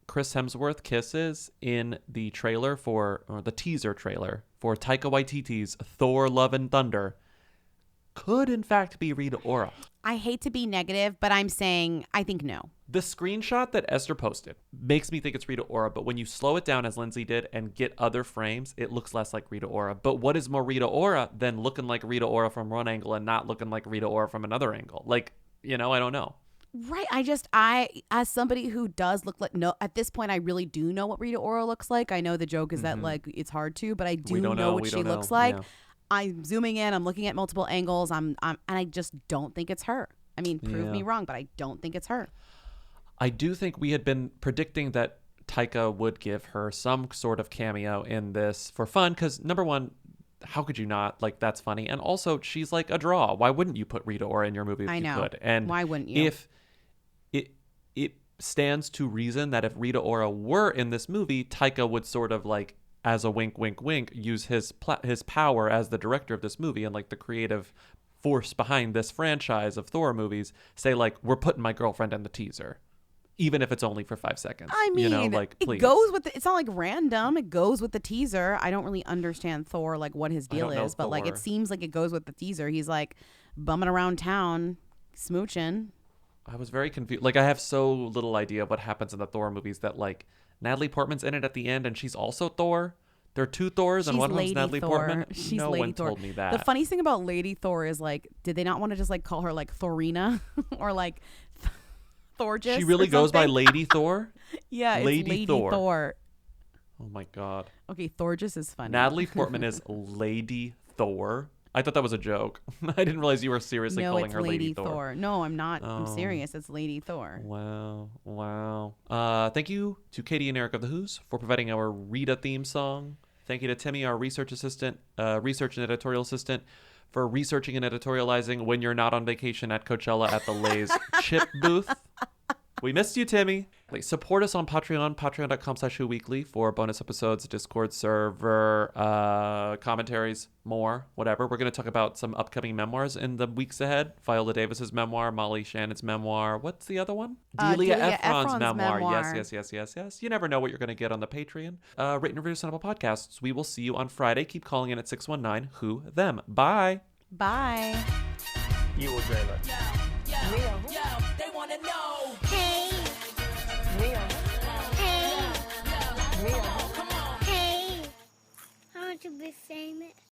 Chris Hemsworth kisses in the trailer or the teaser trailer for Taika Waititi's Thor: Love and Thunder could in fact be Rita Ora. I hate to be negative, but I'm saying I think no. The screenshot that Esther posted makes me think it's Rita Ora, but when you slow it down as Lindsay did and get other frames, it looks less like Rita Ora. But what is more Rita Ora than looking like Rita Ora from one angle and not looking like Rita Ora from another angle? Like, I don't know. Right. I as somebody who does look like, no, at this point, I really do know what Rita Ora looks like. I know the joke is that like it's hard to, but I do know what she looks like. Yeah. I'm zooming in. I'm looking at multiple angles. And I just don't think it's her. I mean, prove me wrong, but I don't think it's her. I do think we had been predicting that Taika would give her some sort of cameo in this for fun. Because number one, how could you not? Like, that's funny. And also, she's like a draw. Why wouldn't you put Rita Ora in your movie if you could? And why wouldn't you? If it stands to reason that if Rita Ora were in this movie, Taika would sort of like, as a wink, wink, wink, use his power as the director of this movie and like the creative force behind this franchise of Thor movies, say like, we're putting my girlfriend in the teaser, even if it's only for 5 seconds. I mean, like, please. It goes with it's not like random. It goes with the teaser. I don't really understand Thor, like what his deal is, but like it seems like it goes with the teaser. He's like bumming around town, smooching. I was very confused. Like, I have so little idea of what happens in the Thor movies that like Natalie Portman's in it at the end and she's also Thor. There are two Thors and one one's Natalie Portman. She's no Lady one Thor. told me that. The funniest thing about Lady Thor is like, did they not want to just like call her like Thorina or like Thorgis? She really goes by Lady Thor? Yeah, it's Lady Thor. Oh my God. Okay, Thorgis is funny. Natalie Portman is Lady Thor. I thought that was a joke. I didn't realize you were seriously calling her Lady Thor. No, I'm not. I'm serious. It's Lady Thor. Wow. Thank you to Katie and Eric of the Who's for providing our Rita theme song. Thank you to Timmy, our research assistant, research and editorial assistant, for researching and editorializing when you're not on vacation at Coachella at the Lay's chip booth. We missed you, Timmy. Please support us on Patreon, patreon.com/whoweekly for bonus episodes, Discord server, commentaries, more, whatever. We're going to talk about some upcoming memoirs in the weeks ahead. Viola Davis's memoir, Molly Shannon's memoir. What's the other one? Delia Ephron's memoir. Yes. You never know what you're going to get on the Patreon. Rate and review us on Apple Podcasts. We will see you on Friday. Keep calling in at 619-WHO-THEM. Bye. Bye. You will, Jayla. They wanna know. Hey. Hey. Hey. I want to be famous.